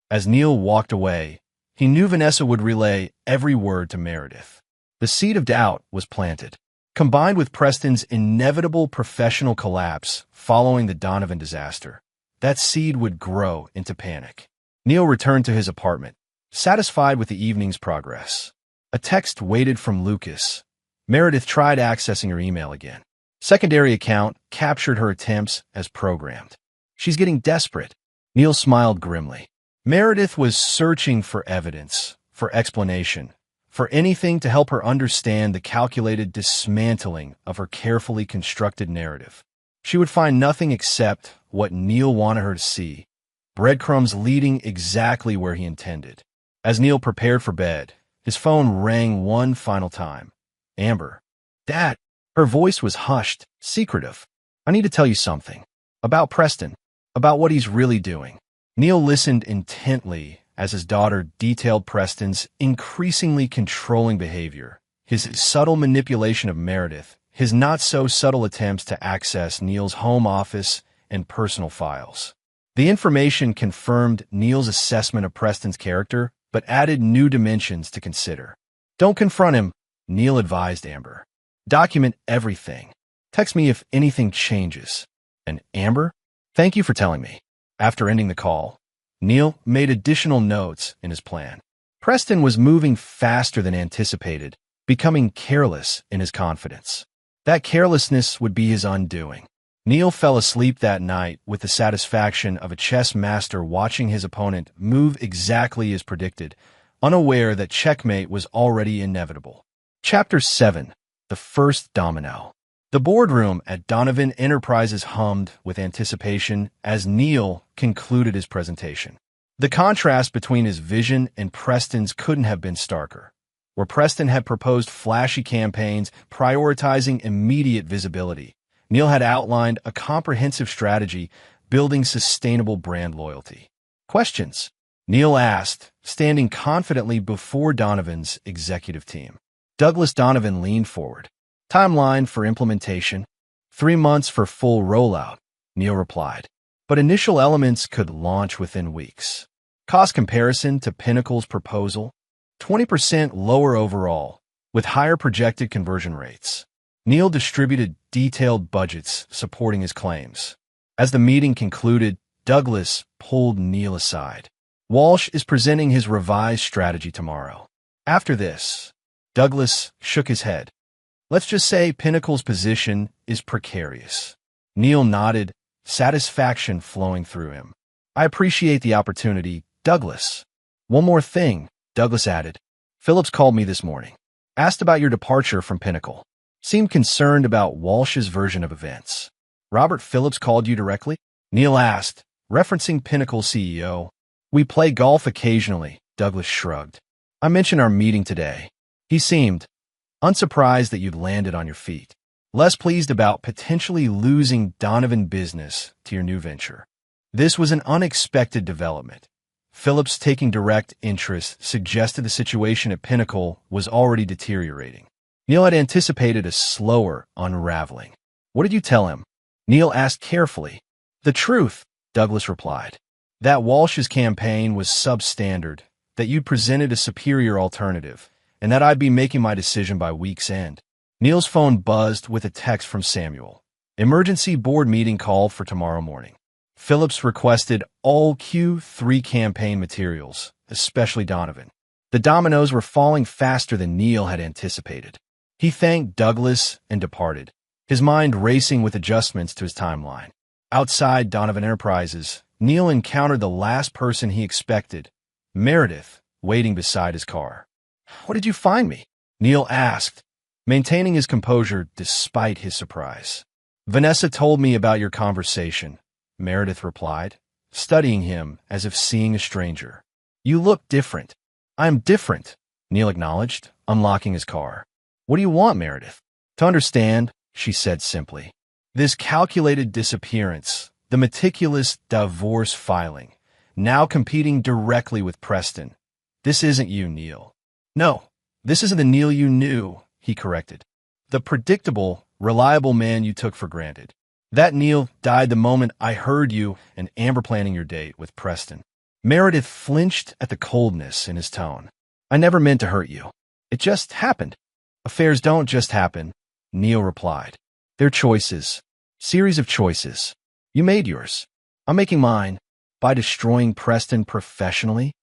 As Neil walked away, he knew Vanessa would relay every word to Meredith. The seed of doubt was planted. Combined with Preston's inevitable professional collapse following the Donovan disaster, that seed would grow into panic. Neil returned to his apartment, satisfied with the evening's progress. A text waited from Lucas. Meredith tried accessing her email again. Secondary account captured her attempts as programmed. "She's getting desperate." Neil smiled grimly. Meredith was searching for evidence, for explanation, for anything to help her understand the calculated dismantling of her carefully constructed narrative. She would find nothing except what Neil wanted her to see, breadcrumbs leading exactly where he intended. As Neil prepared for bed, His phone rang one final time. Amber. Dad. Her voice was hushed, secretive. I need to tell you something. About Preston. About what he's really doing. Neil listened intently as his daughter detailed Preston's increasingly controlling behavior, his subtle manipulation of Meredith, his not-so-subtle attempts to access Neil's home office and personal files. The information confirmed Neil's assessment of Preston's character, but added new dimensions to consider. Don't confront him, Neil advised Amber. Document everything. Text me if anything changes. And Amber, thank you for telling me. After ending the call, Neil made additional notes in his plan. Preston was moving faster than anticipated, becoming careless in his confidence. That carelessness would be his undoing. Neil fell asleep that night with the satisfaction of a chess master watching his opponent move exactly as predicted, unaware that checkmate was already inevitable. Chapter 7. The First Domino. The boardroom at Donovan Enterprises hummed with anticipation as Neil concluded his presentation. The contrast between his vision and Preston's couldn't have been starker. Where Preston had proposed flashy campaigns prioritizing immediate visibility, Neil had outlined a comprehensive strategy building sustainable brand loyalty. Questions? Neil asked, standing confidently before Donovan's executive team. Douglas Donovan leaned forward. Timeline for implementation? 3 months for full rollout, Neil replied. But initial elements could launch within weeks. Cost comparison to Pinnacle's proposal? 20% lower overall, with higher projected conversion rates. Neil distributed detailed budgets supporting his claims. As the meeting concluded, Douglas pulled Neil aside. Walsh is presenting his revised strategy tomorrow. After this, Douglas shook his head. Let's just say Pinnacle's position is precarious. Neil nodded, satisfaction flowing through him. I appreciate the opportunity, Douglas. One more thing, Douglas added. Phillips called me this morning. Asked about your departure from Pinnacle. Seemed concerned about Walsh's version of events. Robert Phillips called you directly? Neil asked, referencing Pinnacle CEO. We play golf occasionally, Douglas shrugged. I mentioned our meeting today. He seemed unsurprised that you'd landed on your feet. Less pleased about potentially losing Donovan business to your new venture. This was an unexpected development. Phillips taking direct interest suggested the situation at Pinnacle was already deteriorating. Neil had anticipated a slower unraveling. What did you tell him? Neil asked carefully. The truth, Douglas replied. That Walsh's campaign was substandard, that you'd presented a superior alternative, and that I'd be making my decision by week's end. Neil's phone buzzed with a text from Samuel. Emergency board meeting called for tomorrow morning. Phillips requested all Q3 campaign materials, especially Donovan. The dominoes were falling faster than Neil had anticipated. He thanked Douglas and departed, his mind racing with adjustments to his timeline. Outside Donovan Enterprises, Neil encountered the last person he expected, Meredith, waiting beside his car. What did you find me? Neil asked, maintaining his composure despite his surprise. Vanessa told me about your conversation, Meredith replied, studying him as if seeing a stranger. You look different. I'm different, Neil acknowledged, unlocking his car. What do you want, Meredith? To understand, she said simply. This calculated disappearance, the meticulous divorce filing, now competing directly with Preston. This isn't you, Neil. No, this isn't the Neil you knew, he corrected. The predictable, reliable man you took for granted. That Neil died the moment I heard you and Amber planning your date with Preston. Meredith flinched at the coldness in his tone. I never meant to hurt you. It just happened. Affairs don't just happen, Neil replied. They're choices. Series of choices. You made yours. I'm making mine. By destroying Preston professionally?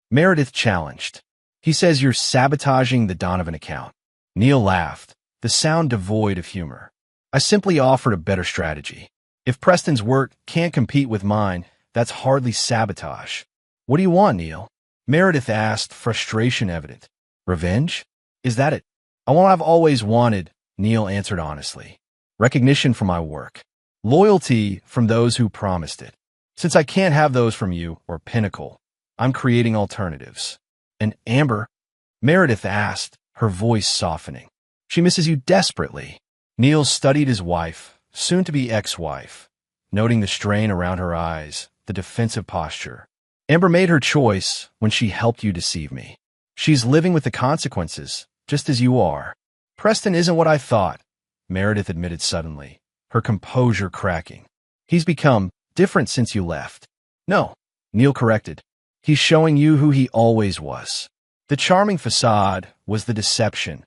Meredith challenged. He says you're sabotaging the Donovan account. Neil laughed, the sound devoid of humor. I simply offered a better strategy. If Preston's work can't compete with mine, that's hardly sabotage. What do you want, Neil? Meredith asked, frustration evident. Revenge? Is that it? I want what I've always wanted, Neil answered honestly. Recognition for my work. Loyalty from those who promised it. Since I can't have those from you or Pinnacle, I'm creating alternatives. And Amber, Meredith asked, her voice softening. She misses you desperately. Neil studied his wife, soon-to-be ex-wife, noting the strain around her eyes, the defensive posture. Amber made her choice when she helped you deceive me. She's living with the consequences, just as you are. Preston isn't what I thought, Meredith admitted suddenly, her composure cracking. He's become different since you left. No, Neil corrected. He's showing you who he always was. The charming facade was the deception,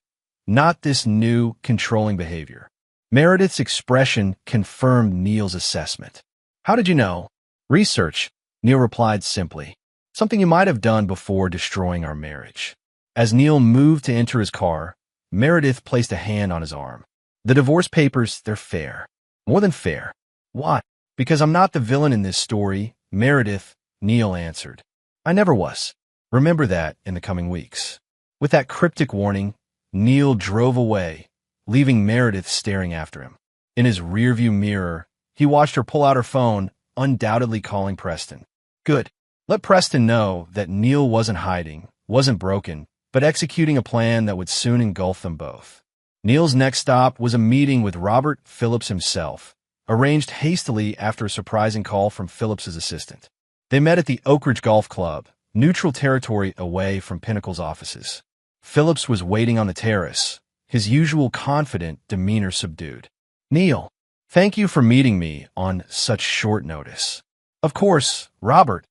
not this new, controlling behavior. Meredith's expression confirmed Neil's assessment. How did you know? Research, Neil replied simply. Something you might have done before destroying our marriage. As Neil moved to enter his car, Meredith placed a hand on his arm. The divorce papers, they're fair. More than fair. Why? Because I'm not the villain in this story, Meredith, Neil answered. I never was. Remember that in the coming weeks. With that cryptic warning, Neil drove away, leaving Meredith staring after him. In his rearview mirror, he watched her pull out her phone, undoubtedly calling Preston. Good. Let Preston know that Neil wasn't hiding, wasn't broken, but executing a plan that would soon engulf them both. Neil's next stop was a meeting with Robert Phillips himself, arranged hastily after a surprising call from Phillips's assistant. They met at the Oak Ridge Golf Club, neutral territory away from Pinnacle's offices. Phillips was waiting on the terrace, his usual confident demeanor subdued. Neil, thank you for meeting me on such short notice. Of course, Robert,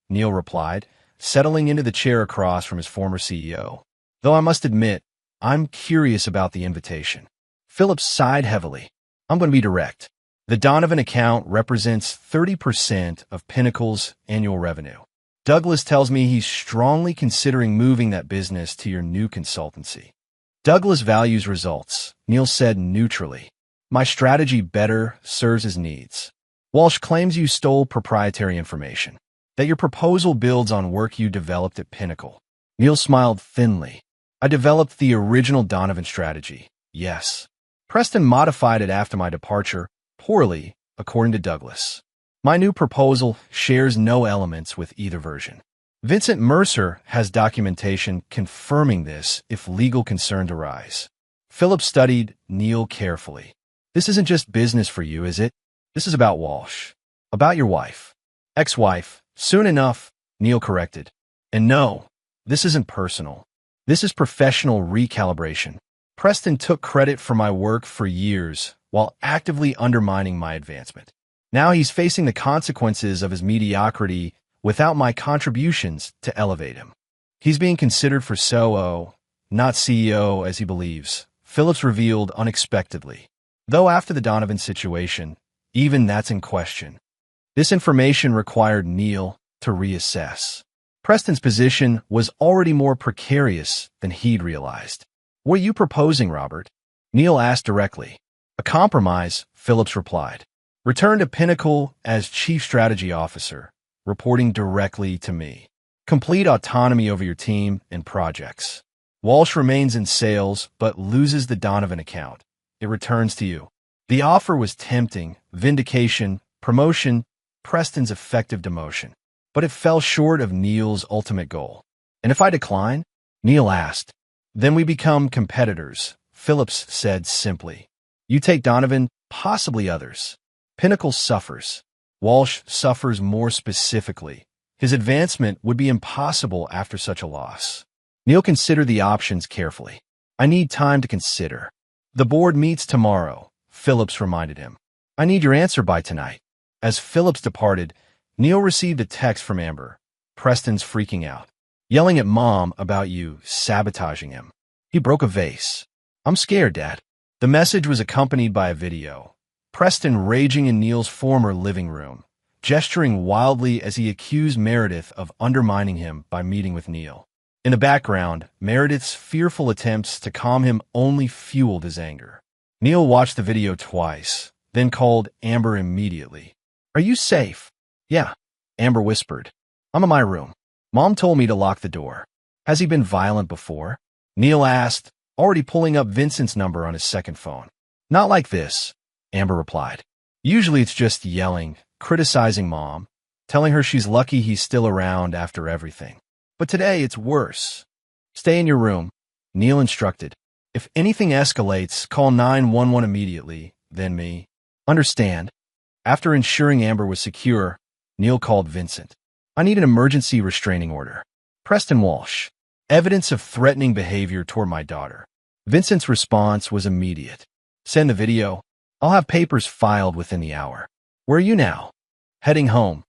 Neil replied, settling into the chair across from his former CEO. Though I must admit, I'm curious about the invitation. Phillips sighed heavily. I'm going to be direct. The Donovan account represents 30% of Pinnacle's annual revenue. Douglas tells me he's strongly considering moving that business to your new consultancy. Douglas values results, Neil said neutrally. My strategy better serves his needs. Walsh claims you stole proprietary information, that your proposal builds on work you developed at Pinnacle. Neil smiled thinly. I developed the original Donovan strategy, yes. Preston modified it after my departure, poorly, according to Douglas. My new proposal shares no elements with either version. Vincent Mercer has documentation confirming this if legal concerns arise. Phillips studied Neil carefully. This isn't just business for you, is it? This is about Walsh. About your wife. Ex-wife. Soon enough, Neil corrected. And no, this isn't personal. This is professional recalibration. Preston took credit for my work for years while actively undermining my advancement. Now he's facing the consequences of his mediocrity without my contributions to elevate him. He's being considered for COO, not CEO as he believes, Phillips revealed unexpectedly. Though after the Donovan situation, even that's in question. This information required Neil to reassess. Preston's position was already more precarious than he'd realized. What are you proposing, Robert? Neil asked directly. A compromise, Phillips replied. Return to Pinnacle as Chief Strategy Officer, reporting directly to me. Complete autonomy over your team and projects. Walsh remains in sales, but loses the Donovan account. It returns to you. The offer was tempting, vindication, promotion, Preston's effective demotion. But it fell short of Neil's ultimate goal. And if I decline? Neil asked. Then we become competitors, Phillips said simply. You take Donovan, possibly others. Pinnacle suffers. Walsh suffers more specifically. His advancement would be impossible after such a loss. Neil considered the options carefully. I need time to consider. The board meets tomorrow, Phillips reminded him. I need your answer by tonight. As Phillips departed, Neil received a text from Amber. Preston's freaking out. Yelling at Mom about you sabotaging him. He broke a vase. I'm scared, Dad. The message was accompanied by a video. Preston raging in Neil's former living room, gesturing wildly as he accused Meredith of undermining him by meeting with Neil. In the background, Meredith's fearful attempts to calm him only fueled his anger. Neil watched the video twice, then called Amber immediately. Are you safe? Yeah, Amber whispered. I'm in my room. Mom told me to lock the door. Has he been violent before? Neil asked, already pulling up Vincent's number on his second phone. Not like this, Amber replied. Usually it's just yelling, criticizing Mom, telling her she's lucky he's still around after everything. But today it's worse. He's Stay in your room, Neil instructed. If anything escalates, call 911 immediately, then me. Understand? After ensuring Amber was secure, Neil called Vincent. I need an emergency restraining order. Preston Walsh. Evidence of threatening behavior toward my daughter. Vincent's response was immediate. Send the video. I'll have papers filed within the hour. Where are you now? Heading home,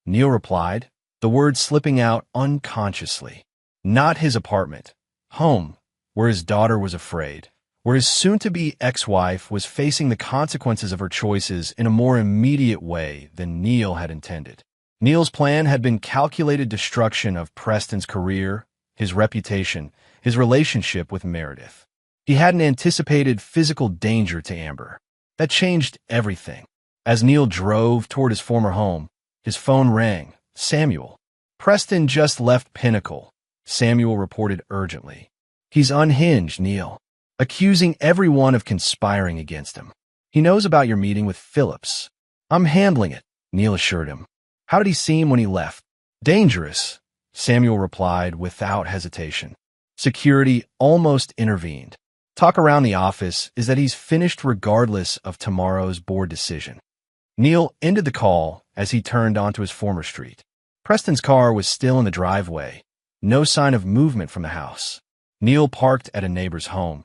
Neil replied, the words slipping out unconsciously. Not his apartment. Home, where his daughter was afraid, where his soon-to-be ex-wife was facing the consequences of her choices in a more immediate way than Neil had intended. Neil's plan had been calculated destruction of Preston's career, his reputation, his relationship with Meredith. He hadn't anticipated physical danger to Amber. That changed everything. As Neil drove toward his former home, his phone rang. Samuel. Preston just left Pinnacle, Samuel reported urgently. He's unhinged, Neil, accusing everyone of conspiring against him. He knows about your meeting with Phillips. I'm handling it, Neil assured him. How did he seem when he left? Dangerous, Samuel replied without hesitation. Security almost intervened. Talk around the office is that he's finished regardless of tomorrow's board decision. Neil ended the call as he turned onto his former street. Preston's car was still in the driveway. No sign of movement from the house. Neil parked at a neighbor's home.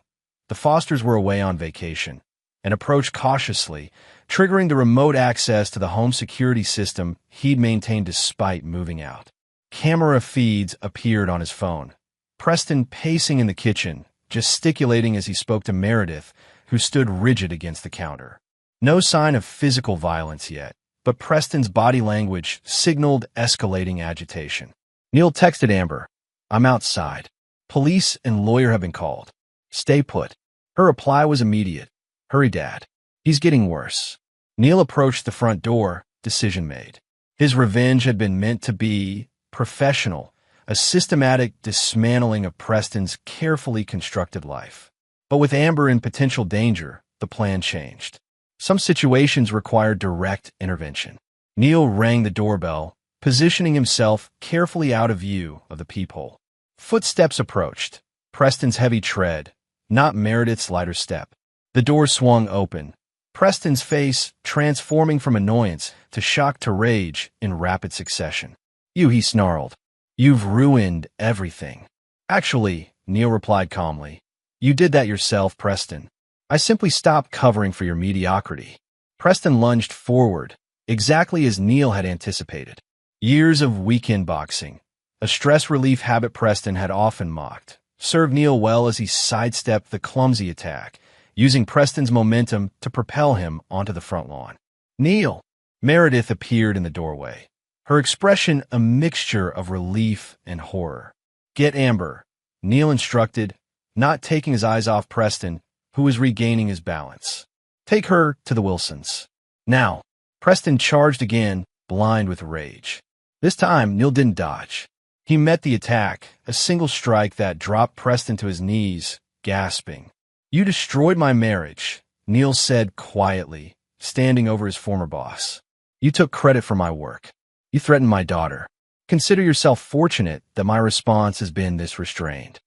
The Fosters were away on vacation and approached cautiously, triggering the remote access to the home security system he'd maintained despite moving out. Camera feeds appeared on his phone. Preston pacing in the kitchen, gesticulating as he spoke to Meredith, who stood rigid against the counter. No sign of physical violence yet, but Preston's body language signaled escalating agitation. Neil texted Amber, I'm outside. Police and lawyer have been called. Stay put. Her reply was immediate. Hurry, Dad. He's getting worse. Neil approached the front door, decision made. His revenge had been meant to be professional, a systematic dismantling of Preston's carefully constructed life. But with Amber in potential danger, the plan changed. Some situations required direct intervention. Neil rang the doorbell, positioning himself carefully out of view of the peephole. Footsteps approached. Preston's heavy tread, not Meredith's lighter step. The door swung open. Preston's face transforming from annoyance to shock to rage in rapid succession. You, he snarled. You've ruined everything. Actually, Neil replied calmly. You did that yourself, Preston. I simply stopped covering for your mediocrity. Preston lunged forward, exactly as Neil had anticipated. Years of weekend boxing, a stress relief habit Preston had often mocked, served Neil well as he sidestepped the clumsy attack, using Preston's momentum to propel him onto the front lawn. Neil! Meredith appeared in the doorway, her expression a mixture of relief and horror. Get Amber, Neil instructed, not taking his eyes off Preston, who was regaining his balance. Take her to the Wilsons. Now, Preston charged again, blind with rage. This time, Neil didn't dodge. He met the attack, a single strike that dropped Preston to his knees, gasping. You destroyed my marriage, Neil said quietly, standing over his former boss. You took credit for my work. You threatened my daughter. Consider yourself fortunate that my response has been this restrained.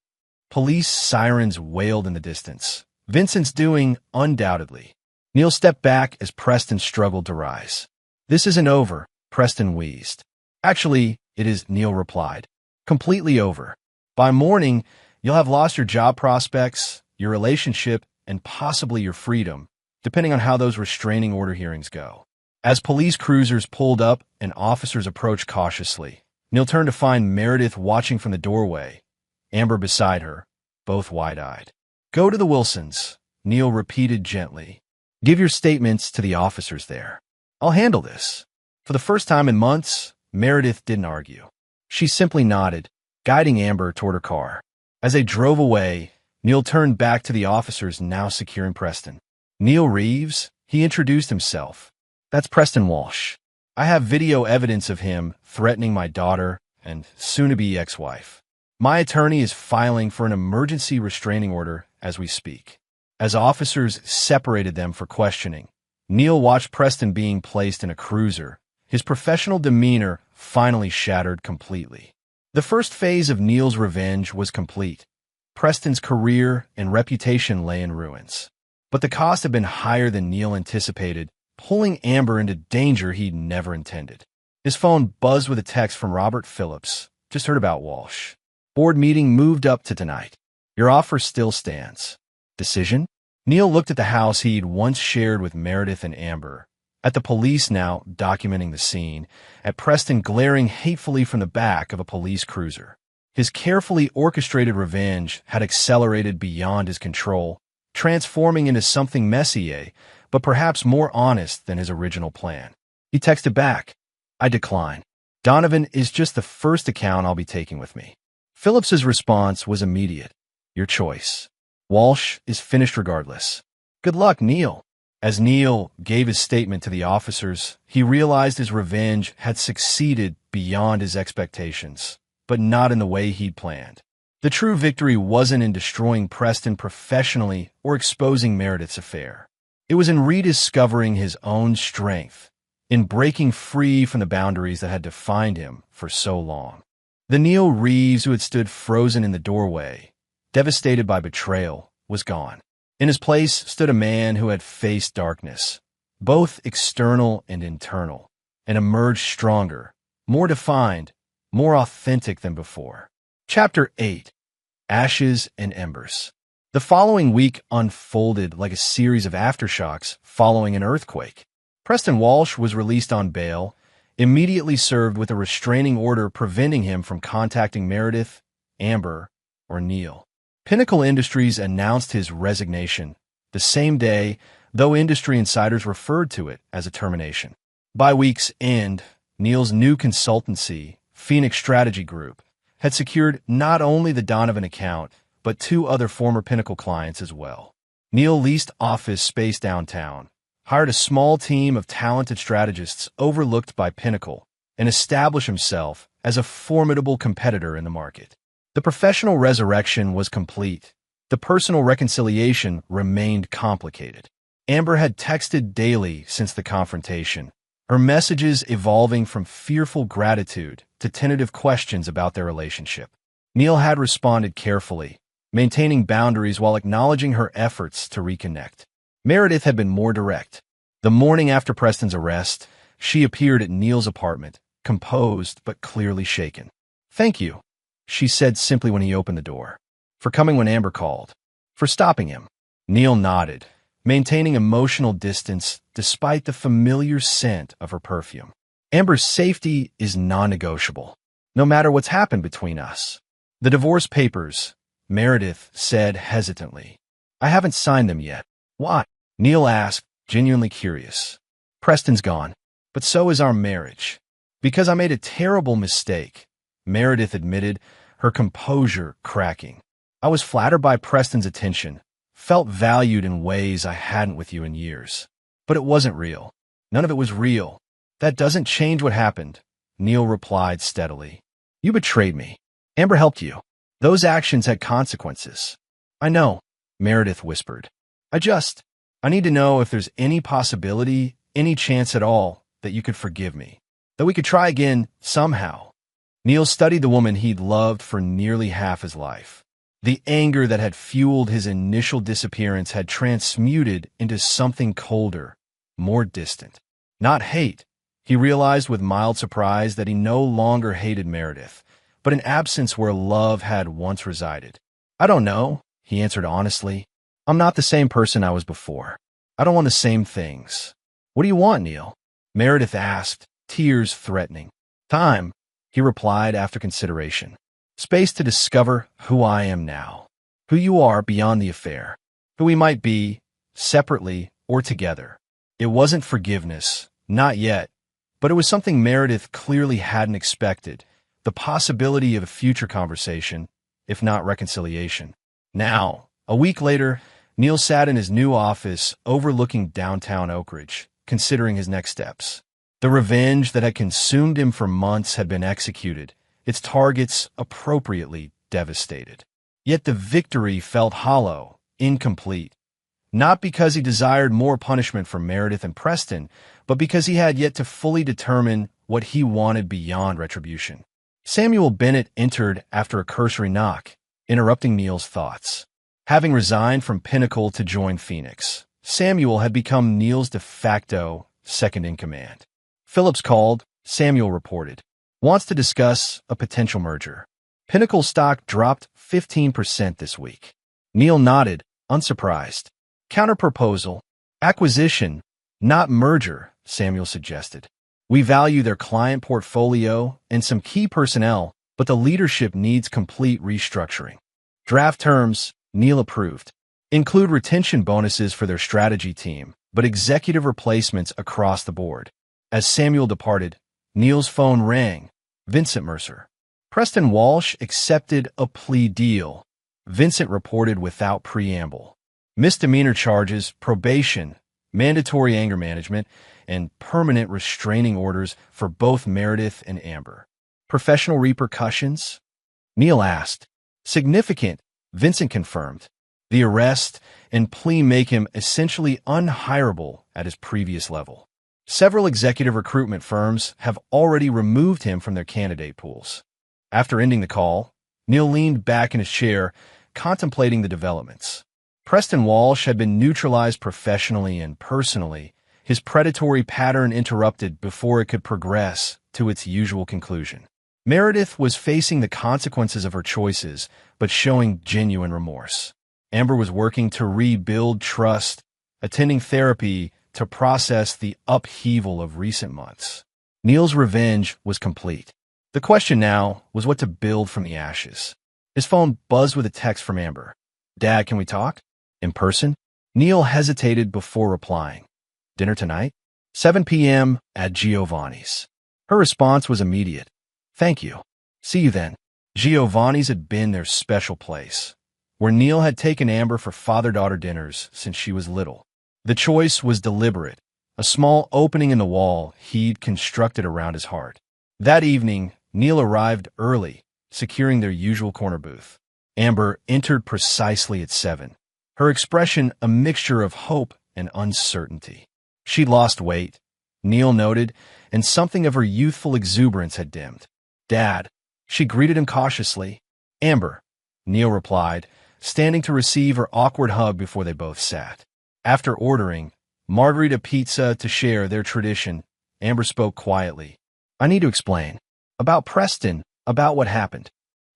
Police sirens wailed in the distance. Vincent's doing, undoubtedly. Neil stepped back as Preston struggled to rise. This isn't over, Preston wheezed. Actually, it is, Neil replied. Completely over. By morning, you'll have lost your job prospects, your relationship, and possibly your freedom, depending on how those restraining order hearings go. As police cruisers pulled up and officers approached cautiously, Neil turned to find Meredith watching from the doorway, Amber beside her, both wide-eyed. Go to the Wilsons, Neil repeated gently. Give your statements to the officers there. I'll handle this. For the first time in months, Meredith didn't argue. She simply nodded, guiding Amber toward her car. As they drove away, Neil turned back to the officers now securing Preston. Neil Reeves, he introduced himself. That's Preston Walsh. I have video evidence of him threatening my daughter and soon-to-be ex-wife. My attorney is filing for an emergency restraining order as we speak. As officers separated them for questioning, Neil watched Preston being placed in a cruiser, his professional demeanor finally shattered completely. The first phase of Neil's revenge was complete. Preston's career and reputation lay in ruins. But the cost had been higher than Neil anticipated, pulling Amber into danger he'd never intended. His phone buzzed with a text from Robert Phillips. Just heard about Walsh. Board meeting moved up to tonight. Your offer still stands. Decision? Neil looked at the house he'd once shared with Meredith and Amber, at the police now documenting the scene, at Preston glaring hatefully from the back of a police cruiser. His carefully orchestrated revenge had accelerated beyond his control, transforming into something messier, but perhaps more honest than his original plan. He texted back, I decline. Donovan is just the first account I'll be taking with me. Phillips's response was immediate. Your choice. Walsh is finished regardless. Good luck, Neil. As Neil gave his statement to the officers, he realized his revenge had succeeded beyond his expectations, but not in the way he'd planned. The true victory wasn't in destroying Preston professionally or exposing Meredith's affair. It was in rediscovering his own strength, in breaking free from the boundaries that had defined him for so long. The Neil Reeves who had stood frozen in the doorway, devastated by betrayal, was gone. In his place stood a man who had faced darkness, both external and internal, and emerged stronger, more defined, more authentic than before. Chapter 8. Ashes and Embers. The following week unfolded like a series of aftershocks following an earthquake. Preston Walsh was released on bail, immediately served with a restraining order preventing him from contacting Meredith, Amber, or Neil. Pinnacle Industries announced his resignation the same day, though industry insiders referred to it as a termination. By week's end, Neil's new consultancy, Phoenix Strategy Group, had secured not only the Donovan account, but 2 other former Pinnacle clients as well. Neil leased office space downtown, hired a small team of talented strategists overlooked by Pinnacle, and established himself as a formidable competitor in the market. The professional resurrection was complete. The personal reconciliation remained complicated. Amber had texted daily since the confrontation, her messages evolving from fearful gratitude to tentative questions about their relationship. Neil had responded carefully, maintaining boundaries while acknowledging her efforts to reconnect. Meredith had been more direct. The morning after Preston's arrest, she appeared at Neil's apartment, composed but clearly shaken. Thank you, she said simply when he opened the door. For coming when Amber called. For stopping him. Neil nodded, maintaining emotional distance despite the familiar scent of her perfume. Amber's safety is non-negotiable, no matter what's happened between us. The divorce papers, Meredith said hesitantly. I haven't signed them yet. Why? Neil asked, genuinely curious. Preston's gone, but so is our marriage. Because I made a terrible mistake, Meredith admitted, her composure cracking. I was flattered by Preston's attention, felt valued in ways I hadn't with you in years. But it wasn't real. None of it was real. That doesn't change what happened, Neil replied steadily. You betrayed me. Amber helped you. Those actions had consequences. I know, Meredith whispered. I need to know if there's any possibility, any chance at all, that you could forgive me. That we could try again somehow. Neil studied the woman he'd loved for nearly half his life. The anger that had fueled his initial disappearance had transmuted into something colder, more distant. Not hate. He realized with mild surprise that he no longer hated Meredith, but an absence where love had once resided. I don't know, he answered honestly. I'm not the same person I was before. I don't want the same things. What do you want, Neil? Meredith asked, tears threatening. Time, he replied after consideration. Space to discover who I am now, who you are beyond the affair, who we might be, separately or together. It wasn't forgiveness, not yet, but it was something Meredith clearly hadn't expected, the possibility of a future conversation, if not reconciliation. Now, a week later, Neil sat in his new office overlooking downtown Oak Ridge, considering his next steps. The revenge that had consumed him for months had been executed, its targets appropriately devastated. Yet the victory felt hollow, incomplete. Not because he desired more punishment for Meredith and Preston, but because he had yet to fully determine what he wanted beyond retribution. Samuel Bennett entered after a cursory knock. interrupting Neil's thoughts. Having resigned from Pinnacle to join Phoenix, Samuel had become Neil's de facto second-in-command. Phillips called, Samuel reported. Wants to discuss a potential merger. Pinnacle stock dropped 15% this week. Neil nodded, unsurprised. Counterproposal. Acquisition, not merger, Samuel suggested. We value their client portfolio and some key personnel, but the leadership needs complete restructuring. Draft terms, Neil approved. Include retention bonuses for their strategy team, but executive replacements across the board. As Samuel departed, Neil's phone rang. Vincent Mercer. Preston Walsh accepted a plea deal. Vincent reported without preamble. Misdemeanor charges, probation, mandatory anger management, and permanent restraining orders for both Meredith and Amber. Professional repercussions? Neil asked. Significant, Vincent confirmed. The arrest and plea make him essentially unhireable at his previous level. Several executive recruitment firms have already removed him from their candidate pools. After ending the call, Neil leaned back in his chair, contemplating the developments. Preston Walsh had been neutralized professionally and personally, his predatory pattern interrupted before it could progress to its usual conclusion. Meredith was facing the consequences of her choices, but showing genuine remorse. Amber was working to rebuild trust, attending therapy to process the upheaval of recent months. Neil's revenge was complete. The question now was what to build from the ashes. His phone buzzed with a text from Amber. Dad, can we talk? In person? Neil hesitated before replying. Dinner tonight? 7 p.m. at Giovanni's. Her response was immediate. Thank you. See you then. Giovanni's had been their special place, where Neil had taken Amber for father-daughter dinners since she was little. The choice was deliberate, a small opening in the wall he'd constructed around his heart. That evening, Neil arrived early, securing their usual corner booth. Amber entered precisely at 7, her expression a mixture of hope and uncertainty. She'd lost weight, Neil noted, and something of her youthful exuberance had dimmed. Dad, she greeted him cautiously. Amber, Neil replied, standing to receive her awkward hug before they both sat. After ordering margarita pizza to share their tradition, Amber spoke quietly. I need to explain. About Preston, about what happened.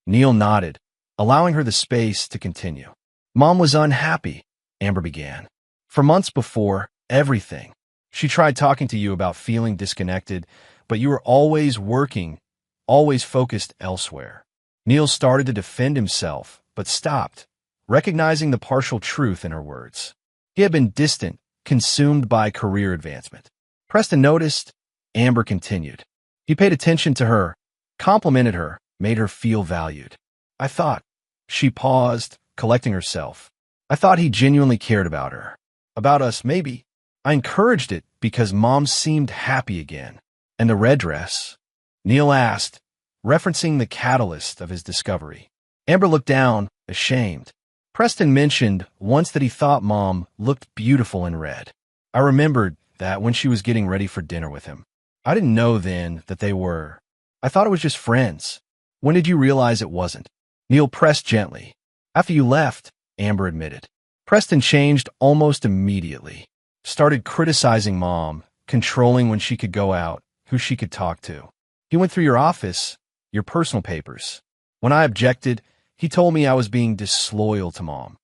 Neil nodded, allowing her the space to continue. Mom was unhappy, Amber began. For months before, everything. She tried talking to you about feeling disconnected, but you were always working, always focused elsewhere. Neil started to defend himself, but stopped, recognizing the partial truth in her words. He had been distant, consumed by career advancement. Preston noticed. Amber continued. He paid attention to her, complimented her, made her feel valued. I thought. She paused, collecting herself. I thought he genuinely cared about her. About us, maybe. I encouraged it because Mom seemed happy again. And the red dress? Neil asked, referencing the catalyst of his discovery. Amber looked down, ashamed. Preston mentioned once that he thought Mom looked beautiful in red. I remembered that when she was getting ready for dinner with him. I didn't know then that they were. I thought it was just friends. When did you realize it wasn't? Neil pressed gently. After you left, Amber admitted. Preston changed almost immediately. Started criticizing Mom, controlling when she could go out, who she could talk to. He went through your office, your personal papers. When I objected, he told me I was being disloyal to Mom.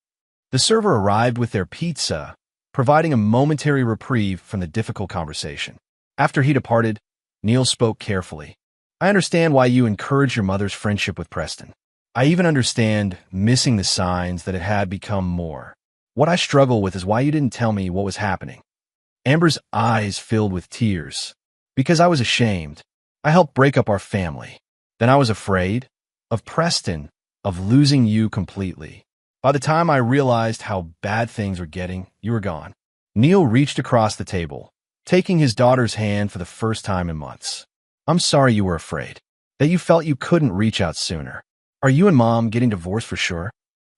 The server arrived with their pizza, providing a momentary reprieve from the difficult conversation. After he departed, Neil spoke carefully. I understand why you encourage your mother's friendship with Preston. I even understand missing the signs that it had become more. What I struggle with is why you didn't tell me what was happening. Amber's eyes filled with tears. Because I was ashamed. I helped break up our family. Then I was afraid of Preston, of losing you completely. By the time I realized how bad things were getting, you were gone. Neil reached across the table, taking his daughter's hand for the first time in months. I'm sorry you were afraid, that you felt you couldn't reach out sooner. Are you and Mom getting divorced for sure?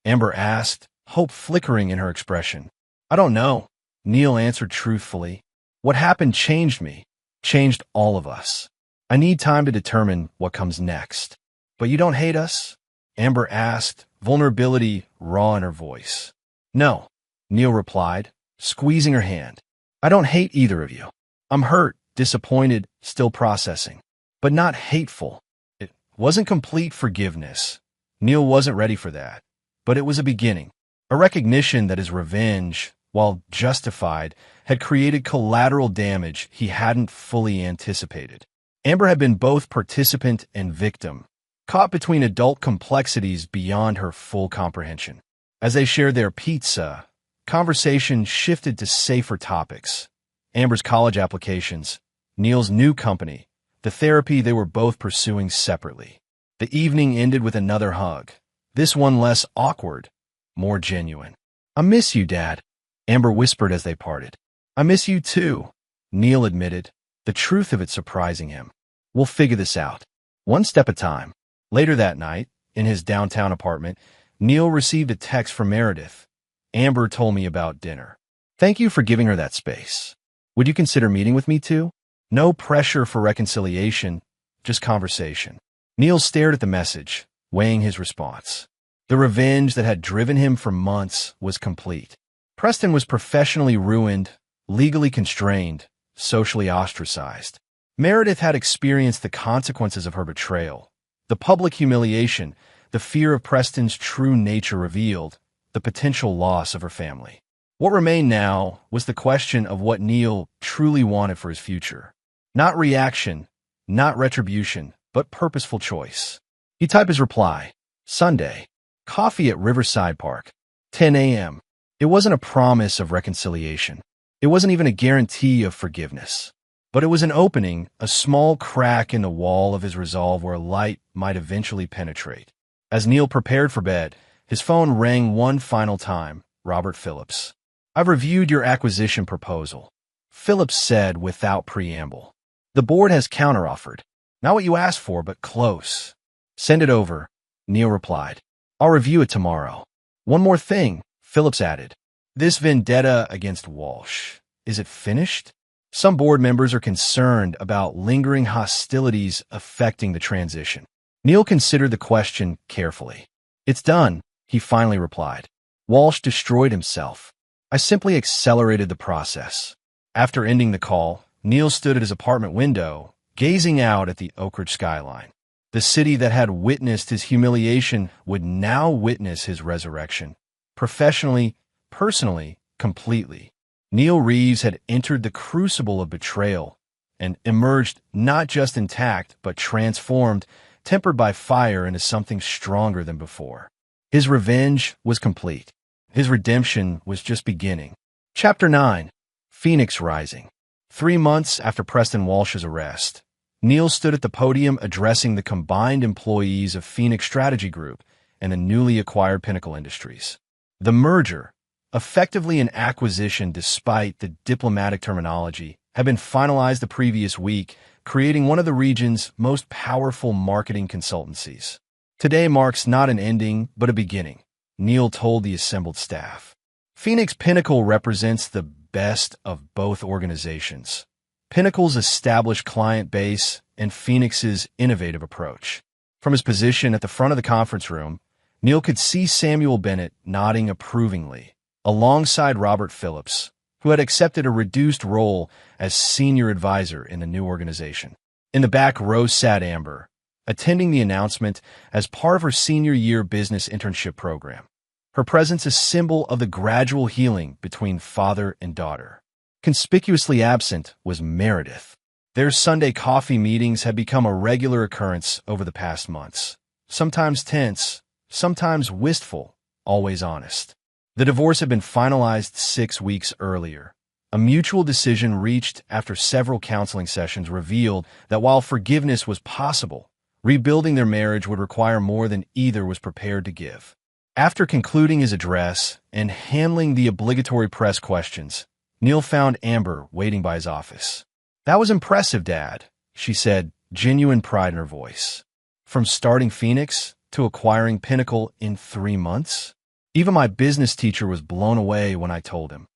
Amber asked, hope flickering in her expression. I don't know, Neil answered truthfully. What happened changed me, changed all of us. I need time to determine what comes next. But you don't hate us? Amber asked, vulnerability raw in her voice. "No," Neil replied, squeezing her hand. "I don't hate either of you. I'm hurt, disappointed, still processing. But not hateful. It wasn't complete forgiveness. Neil wasn't ready for that. But it was a beginning. A recognition that his revenge, while justified, had created collateral damage he hadn't fully anticipated. Amber had been both participant and victim, caught between adult complexities beyond her full comprehension. As they shared their pizza, conversation shifted to safer topics. Amber's college applications, Neil's new company, the therapy they were both pursuing separately. The evening ended with another hug, this one less awkward, more genuine. "I miss you, Dad," Amber whispered as they parted. "I miss you too," Neil admitted, the truth of it surprising him. "We'll figure this out, one step at a time." Later that night, in his downtown apartment, Neil received a text from Meredith. "Amber told me about dinner. Thank you for giving her that space. Would you consider meeting with me too? No pressure for reconciliation, just conversation." Neil stared at the message, weighing his response. The revenge that had driven him for months was complete. Preston was professionally ruined, legally constrained, socially ostracized. Meredith had experienced the consequences of her betrayal. The public humiliation, the fear of Preston's true nature revealed, the potential loss of her family. What remained now was the question of what Neil truly wanted for his future. Not reaction, not retribution, but purposeful choice. He typed his reply, Sunday, coffee at Riverside Park, 10 a.m. It wasn't a promise of reconciliation. It wasn't even a guarantee of forgiveness. But it was an opening, a small crack in the wall of his resolve where light might eventually penetrate. As Neil prepared for bed, his phone rang one final time. Robert Phillips. "I've reviewed your acquisition proposal," Phillips said without preamble. "The board has counteroffered. Not what you asked for, but close." "Send it over," Neil replied. "I'll review it tomorrow." "One more thing," Phillips added. "This vendetta against Walsh, is it finished? Some board members are concerned about lingering hostilities affecting the transition." Neil considered the question carefully. "It's done," he finally replied. "Walsh destroyed himself. I simply accelerated the process." After ending the call, Neil stood at his apartment window, gazing out at the Oak Ridge skyline. The city that had witnessed his humiliation would now witness his resurrection. Professionally, personally, completely. Neil Reeves had entered the crucible of betrayal and emerged not just intact, but transformed, tempered by fire into something stronger than before. His revenge was complete. His redemption was just beginning. Chapter 9. Phoenix Rising. 3 months after Preston Walsh's arrest, Neil stood at the podium addressing the combined employees of Phoenix Strategy Group and the newly acquired Pinnacle Industries. The merger, effectively an acquisition despite the diplomatic terminology, had been finalized the previous week, creating one of the region's most powerful marketing consultancies. Today marks not an ending, but a beginning, Neil told the assembled staff. Phoenix Pinnacle represents the best of both organizations. Pinnacle's established client base and Phoenix's innovative approach. From his position at the front of the conference room, Neil could see Samuel Bennett nodding approvingly, alongside Robert Phillips, who had accepted a reduced role as senior advisor in the new organization. In the back row sat Amber, attending the announcement as part of her senior year business internship program. Her presence a symbol of the gradual healing between father and daughter. Conspicuously absent was Meredith. Their Sunday coffee meetings had become a regular occurrence over the past months. Sometimes tense, sometimes wistful, always honest. The divorce had been finalized 6 weeks earlier. A mutual decision reached after several counseling sessions revealed that while forgiveness was possible, rebuilding their marriage would require more than either was prepared to give. After concluding his address and handling the obligatory press questions, Neil found Amber waiting by his office. "That was impressive, Dad," she said, genuine pride in her voice. "From starting Phoenix to acquiring Pinnacle in 3 months? Even my business teacher was blown away when I told him."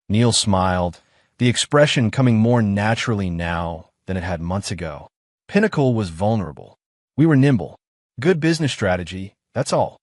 Neil smiled, the expression coming more naturally now than it had months ago. "Pinnacle was vulnerable. We were nimble. Good business strategy, that's all.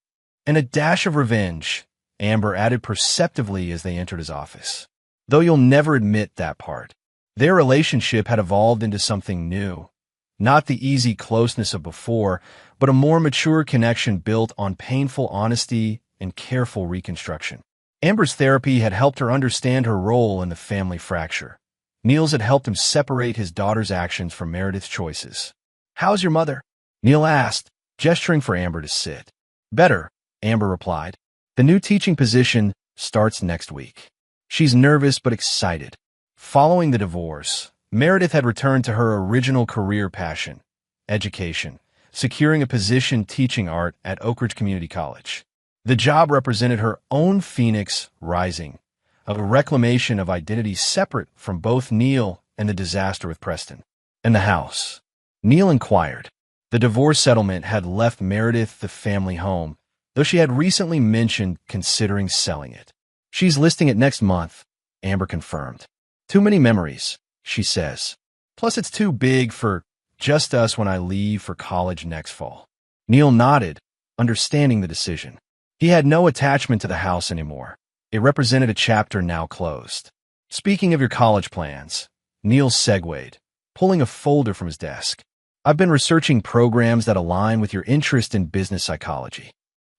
and a dash of revenge, Amber added perceptively as they entered his office. Though you'll never admit that part. Their relationship had evolved into something new. Not the easy closeness of before, but a more mature connection built on painful honesty and careful reconstruction. Amber's therapy had helped her understand her role in the family fracture. Neil's had helped him separate his daughter's actions from Meredith's choices. "How's your mother?" Neil asked, gesturing for Amber to sit. "Better," Amber replied. "The new teaching position starts next week." She's nervous but excited. Following the divorce, Meredith had returned to her original career passion, education, securing a position teaching art at Oak Ridge Community College. The job represented her own phoenix rising, a reclamation of identity separate from both Neil and the disaster with Preston. "And the house?" Neil inquired. The divorce settlement had left Meredith the family home, though she had recently mentioned considering selling it. "She's listing it next month," Amber confirmed. "Too many memories," she says. "Plus it's too big for just us when I leave for college next fall." Neil nodded, understanding the decision. He had no attachment to the house anymore. It represented a chapter now closed. "Speaking of your college plans," Neil segued, pulling a folder from his desk. "I've been researching programs that align with your interest in business psychology."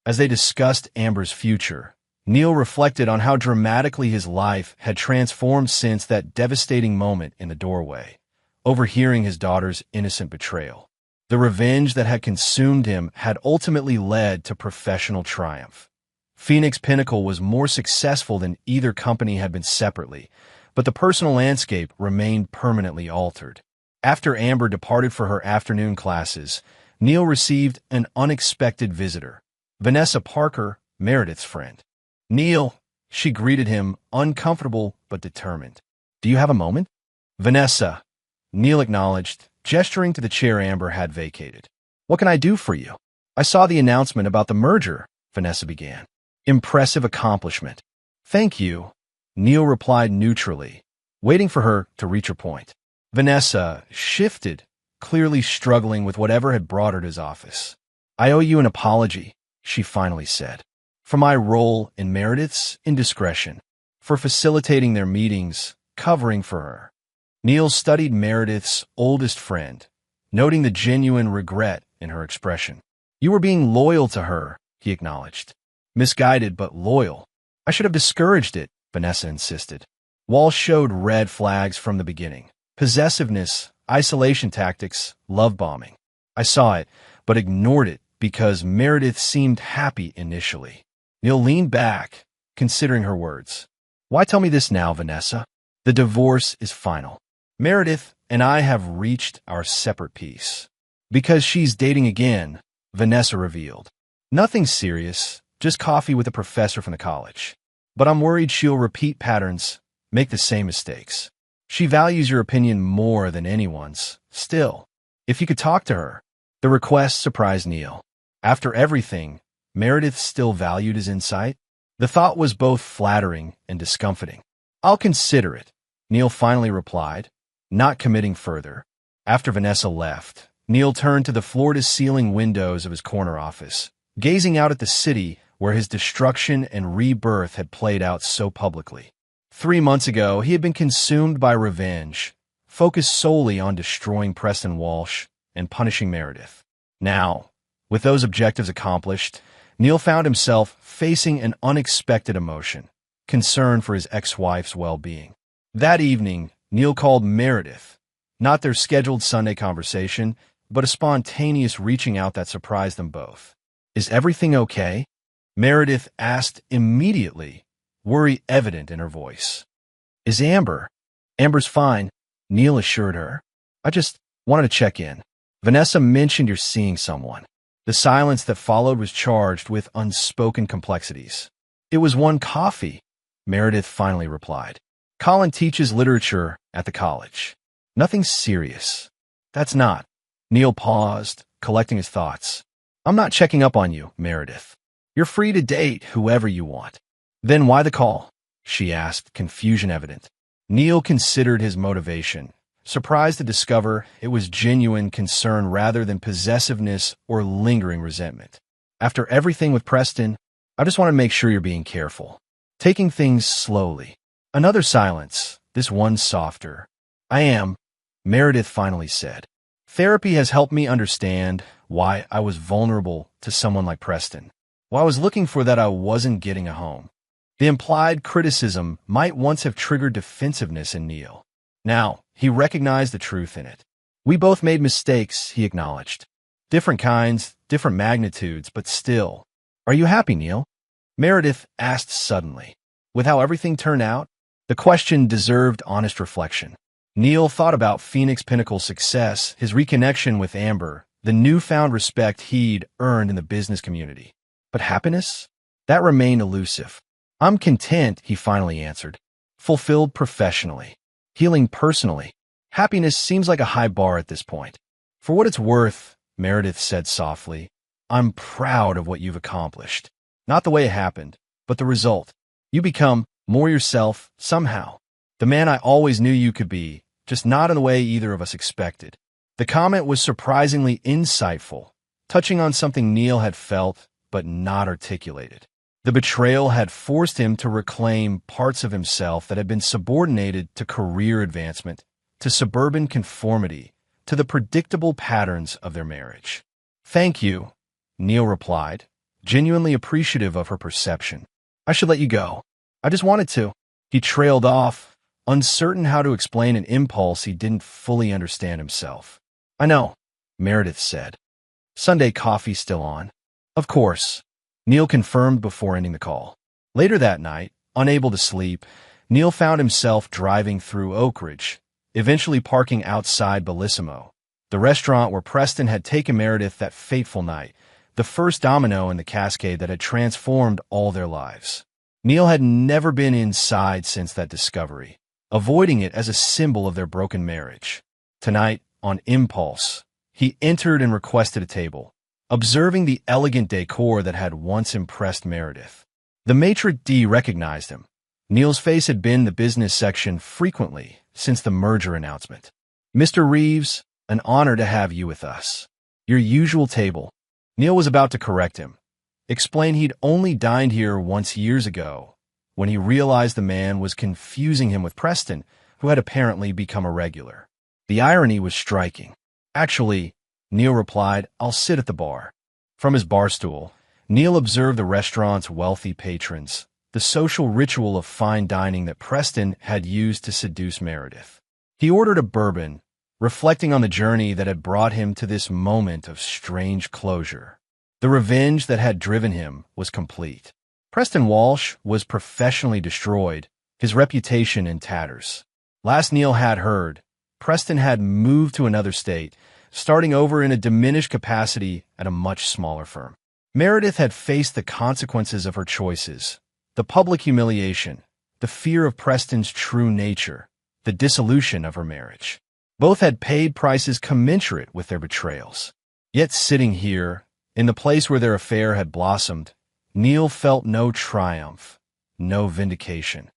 As they discussed Amber's future, Neil reflected on how dramatically his life had transformed since that devastating moment in the doorway, overhearing his daughter's innocent betrayal. The revenge that had consumed him had ultimately led to professional triumph. Phoenix Pinnacle was more successful than either company had been separately, but the personal landscape remained permanently altered. After Amber departed for her afternoon classes, Neil received an unexpected visitor, Vanessa Parker, Meredith's friend. "Neil," she greeted him, uncomfortable but determined. "Do you have a moment?" "Vanessa," Neil acknowledged, gesturing to the chair Amber had vacated. "What can I do for you?" "I saw the announcement about the merger," Vanessa began. "Impressive accomplishment." "Thank you," Neil replied neutrally, waiting for her to reach her point. Vanessa shifted, clearly struggling with whatever had brought her to his office. "I owe you an apology," she finally said. "For my role in Meredith's indiscretion, for facilitating their meetings, covering for her." Neil studied Meredith's oldest friend, noting the genuine regret in her expression. "You were being loyal to her," he acknowledged. "Misguided but loyal." "I should have discouraged it," Vanessa insisted. Walsh showed red flags from the beginning. Possessiveness, isolation tactics, love bombing. "I saw it, but ignored it because Meredith seemed happy initially." Neil leaned back, considering her words. "Why tell me this now, Vanessa? The divorce is final. Meredith and I have reached our separate peace." "Because she's dating again," Vanessa revealed. "Nothing serious, just coffee with a professor from the college. But I'm worried she'll repeat patterns, make the same mistakes. She values your opinion more than anyone's. Still, if you could talk to her." The request surprised Neil. After everything, Meredith still valued his insight. The thought was both flattering and discomfiting. "I'll consider it," Neil finally replied, not committing further. After Vanessa left, Neil turned to the floor-to-ceiling windows of his corner office, gazing out at the city where his destruction and rebirth had played out so publicly. 3 months ago, he had been consumed by revenge, focused solely on destroying Preston Walsh and punishing Meredith. Now, with those objectives accomplished, Neil found himself facing an unexpected emotion, concern for his ex-wife's well-being. That evening, Neil called Meredith, not their scheduled Sunday conversation, but a spontaneous reaching out that surprised them both. "Is everything okay?" Meredith asked immediately, worry evident in her voice. "Is Amber?" "Amber's fine," Neil assured her. "I just wanted to check in. Vanessa mentioned you're seeing someone." The silence that followed was charged with unspoken complexities. "It was one coffee," Meredith finally replied. "Colin teaches literature at the college. Nothing serious." "That's not." Neil paused, collecting his thoughts. "I'm not checking up on you, Meredith. You're free to date whoever you want." "Then why the call?" she asked, confusion evident. Neil considered his motivation, surprised to discover it was genuine concern rather than possessiveness or lingering resentment. After everything with Preston, I just want to make sure you're being careful. Taking things slowly. Another silence, this one softer. I am, Meredith finally said. Therapy has helped me understand why I was vulnerable to someone like Preston. Why I was looking for that I wasn't getting a home. The implied criticism might once have triggered defensiveness in Neil. Now, he recognized the truth in it. We both made mistakes, he acknowledged. Different kinds, different magnitudes, but still. Are you happy, Neil? Meredith asked suddenly. With how everything turned out, the question deserved honest reflection. Neil thought about Phoenix Pinnacle's success, his reconnection with Amber, the newfound respect he'd earned in the business community. But happiness? That remained elusive. I'm content, he finally answered. Fulfilled professionally. Healing personally. Happiness seems like a high bar at this point. For what it's worth, Meredith said softly, I'm proud of what you've accomplished. Not the way it happened, but the result. You become more yourself, somehow. The man I always knew you could be, just not in the way either of us expected. The comment was surprisingly insightful, touching on something Neil had felt but not articulated. The betrayal had forced him to reclaim parts of himself that had been subordinated to career advancement, to suburban conformity, to the predictable patterns of their marriage. Thank you, Neil replied, genuinely appreciative of her perception. I should let you go. I just wanted to. He trailed off, uncertain how to explain an impulse he didn't fully understand himself. I know, Meredith said. Sunday coffee still on? Of course, Neil confirmed before ending the call. Later that night, unable to sleep, Neil found himself driving through Oak Ridge, eventually parking outside Bellissimo, the restaurant where Preston had taken Meredith that fateful night, the first domino in the cascade that had transformed all their lives. Neil had never been inside since that discovery, avoiding it as a symbol of their broken marriage. Tonight, on impulse, he entered and requested a table, observing the elegant decor that had once impressed Meredith. The maitre d' recognized him. Neil's face had been in the business section frequently since the merger announcement. Mr. Reeves, an honor to have you with us. Your usual table. Neil was about to correct him, explain he'd only dined here once years ago, when he realized the man was confusing him with Preston, who had apparently become a regular. The irony was striking. Actually, Neil replied, I'll sit at the bar. From his bar stool, Neil observed the restaurant's wealthy patrons, the social ritual of fine dining that Preston had used to seduce Meredith. He ordered a bourbon, reflecting on the journey that had brought him to this moment of strange closure. The revenge that had driven him was complete. Preston Walsh was professionally destroyed, his reputation in tatters. Last Neil had heard, Preston had moved to another state, starting over in a diminished capacity at a much smaller firm. Meredith had faced the consequences of her choices, the public humiliation, the fear of Preston's true nature, the dissolution of her marriage. Both had paid prices commensurate with their betrayals. Yet sitting here, in the place where their affair had blossomed, Neil felt no triumph, no vindication,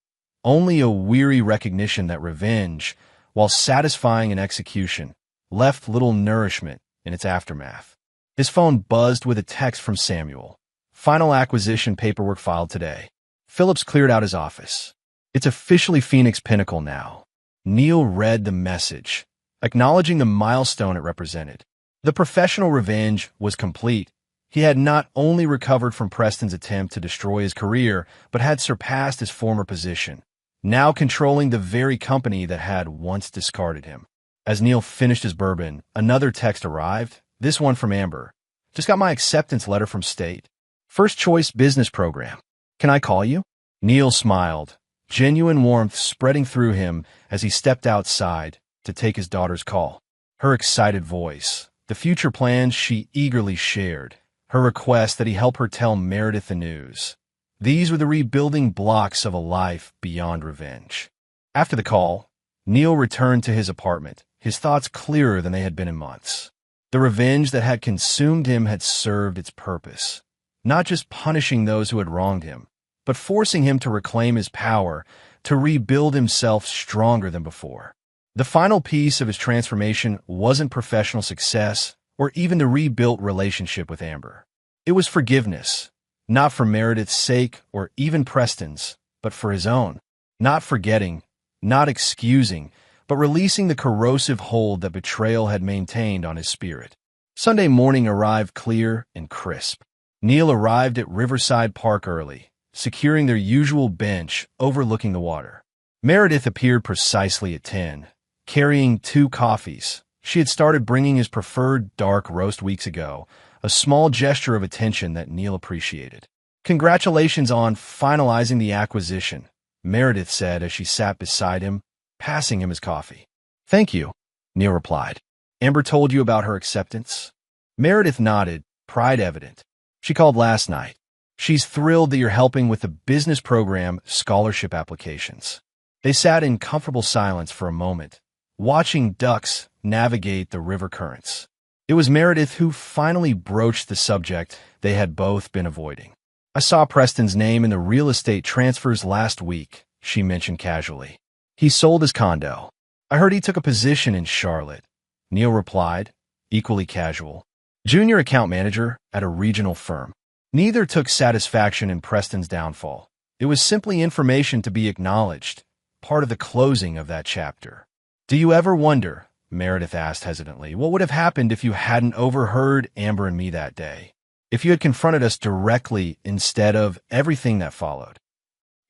only a weary recognition that revenge, while satisfying in execution, left little nourishment in its aftermath. His phone buzzed with a text from Samuel. Final acquisition paperwork filed today. Phillips cleared out his office. It's officially Phoenix Pinnacle now. Neil read the message, acknowledging the milestone it represented. The professional revenge was complete. He had not only recovered from Preston's attempt to destroy his career, but had surpassed his former position, now controlling the very company that had once discarded him. As Neil finished his bourbon, another text arrived, this one from Amber. Just got my acceptance letter from State. First choice business program. Can I call you? Neil smiled, genuine warmth spreading through him as he stepped outside to take his daughter's call. Her excited voice, the future plans she eagerly shared, her request that he help her tell Meredith the news. These were the rebuilding blocks of a life beyond revenge. After the call, Neil returned to his apartment, his thoughts clearer than they had been in months. The revenge that had consumed him had served its purpose, not just punishing those who had wronged him, but forcing him to reclaim his power, to rebuild himself stronger than before. The final piece of his transformation wasn't professional success or even the rebuilt relationship with Amber. It was forgiveness, not for Meredith's sake or even Preston's, but for his own. Not forgetting, not excusing, but releasing the corrosive hold that betrayal had maintained on his spirit. Sunday morning arrived clear and crisp. Neil arrived at Riverside Park early, securing their usual bench overlooking the water. Meredith appeared precisely at 10, carrying 2 coffees. She had started bringing his preferred dark roast weeks ago, a small gesture of attention that Neil appreciated. "Congratulations on finalizing the acquisition," Meredith said as she sat beside him, passing him his coffee. "Thank you," Neil replied. "Amber told you about her acceptance?" Meredith nodded, pride evident. "She called last night. She's thrilled that you're helping with the business program scholarship applications." They sat in comfortable silence for a moment, watching ducks navigate the river currents. It was Meredith who finally broached the subject they had both been avoiding. "I saw Preston's name in the real estate transfers last week," she mentioned casually. "He sold his condo. I heard he took a position in Charlotte," Neil replied, equally casual. "Junior account manager at a regional firm." Neither took satisfaction in Preston's downfall. It was simply information to be acknowledged, part of the closing of that chapter. "Do you ever wonder," Meredith asked hesitantly, "what would have happened if you hadn't overheard Amber and me that day? If you had confronted us directly instead of everything that followed?"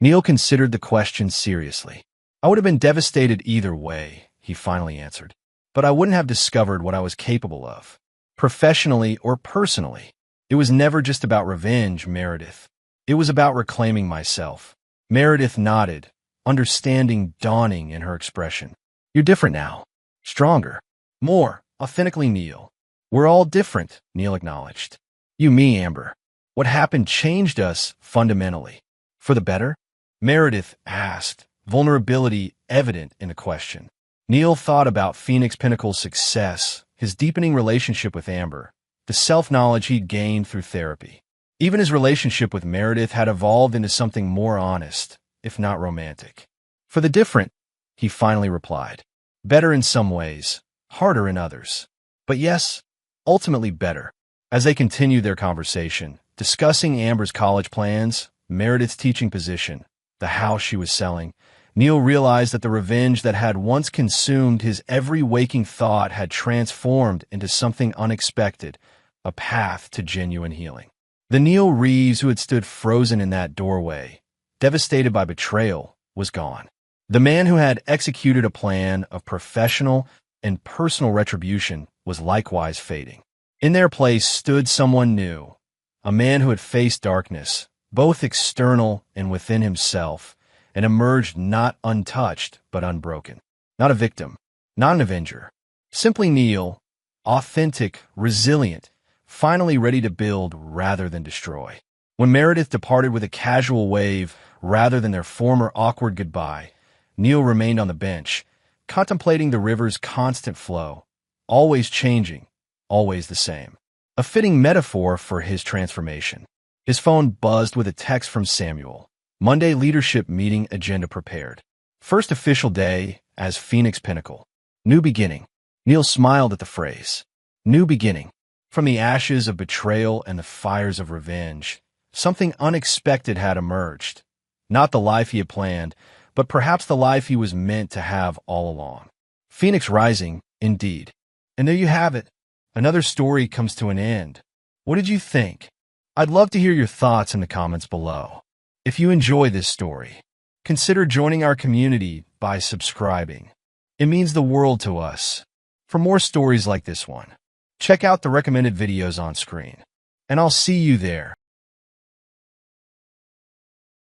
Neil considered the question seriously. "I would have been devastated either way," he finally answered. "But I wouldn't have discovered what I was capable of, professionally or personally. It was never just about revenge, Meredith. It was about reclaiming myself." Meredith nodded, understanding dawning in her expression. "You're different now. Stronger. More authentically Neil." "We're all different," Neil acknowledged. "You, me, Amber. What happened changed us fundamentally." "For the better?" Meredith asked, vulnerability evident in the question. Neil thought about Phoenix Pinnacle's success, his deepening relationship with Amber, the self-knowledge he'd gained through therapy. Even his relationship with Meredith had evolved into something more honest, if not romantic. "For the different," he finally replied. "Better in some ways, harder in others. But yes, ultimately better." As they continued their conversation, discussing Amber's college plans, Meredith's teaching position, the house she was selling, Neil realized that the revenge that had once consumed his every waking thought had transformed into something unexpected, a path to genuine healing. The Neil Reeves who had stood frozen in that doorway, devastated by betrayal, was gone. The man who had executed a plan of professional and personal retribution was likewise fading. In their place stood someone new, a man who had faced darkness, both external and within himself, and emerged not untouched but unbroken. Not a victim, not an avenger. Simply Neil, authentic, resilient, finally ready to build rather than destroy. When Meredith departed with a casual wave rather than their former awkward goodbye, Neil remained on the bench, contemplating the river's constant flow, always changing, always the same. A fitting metaphor for his transformation. His phone buzzed with a text from Samuel. Monday leadership meeting agenda prepared. First official day as Phoenix Pinnacle. New beginning. Neil smiled at the phrase. New beginning. From the ashes of betrayal and the fires of revenge, something unexpected had emerged. Not the life he had planned, but perhaps the life he was meant to have all along. Phoenix rising, indeed. And there you have it. Another story comes to an end. What did you think? I'd love to hear your thoughts in the comments below. If you enjoy this story, consider joining our community by subscribing. It means the world to us. For more stories like this one, check out the recommended videos on screen. And I'll see you there.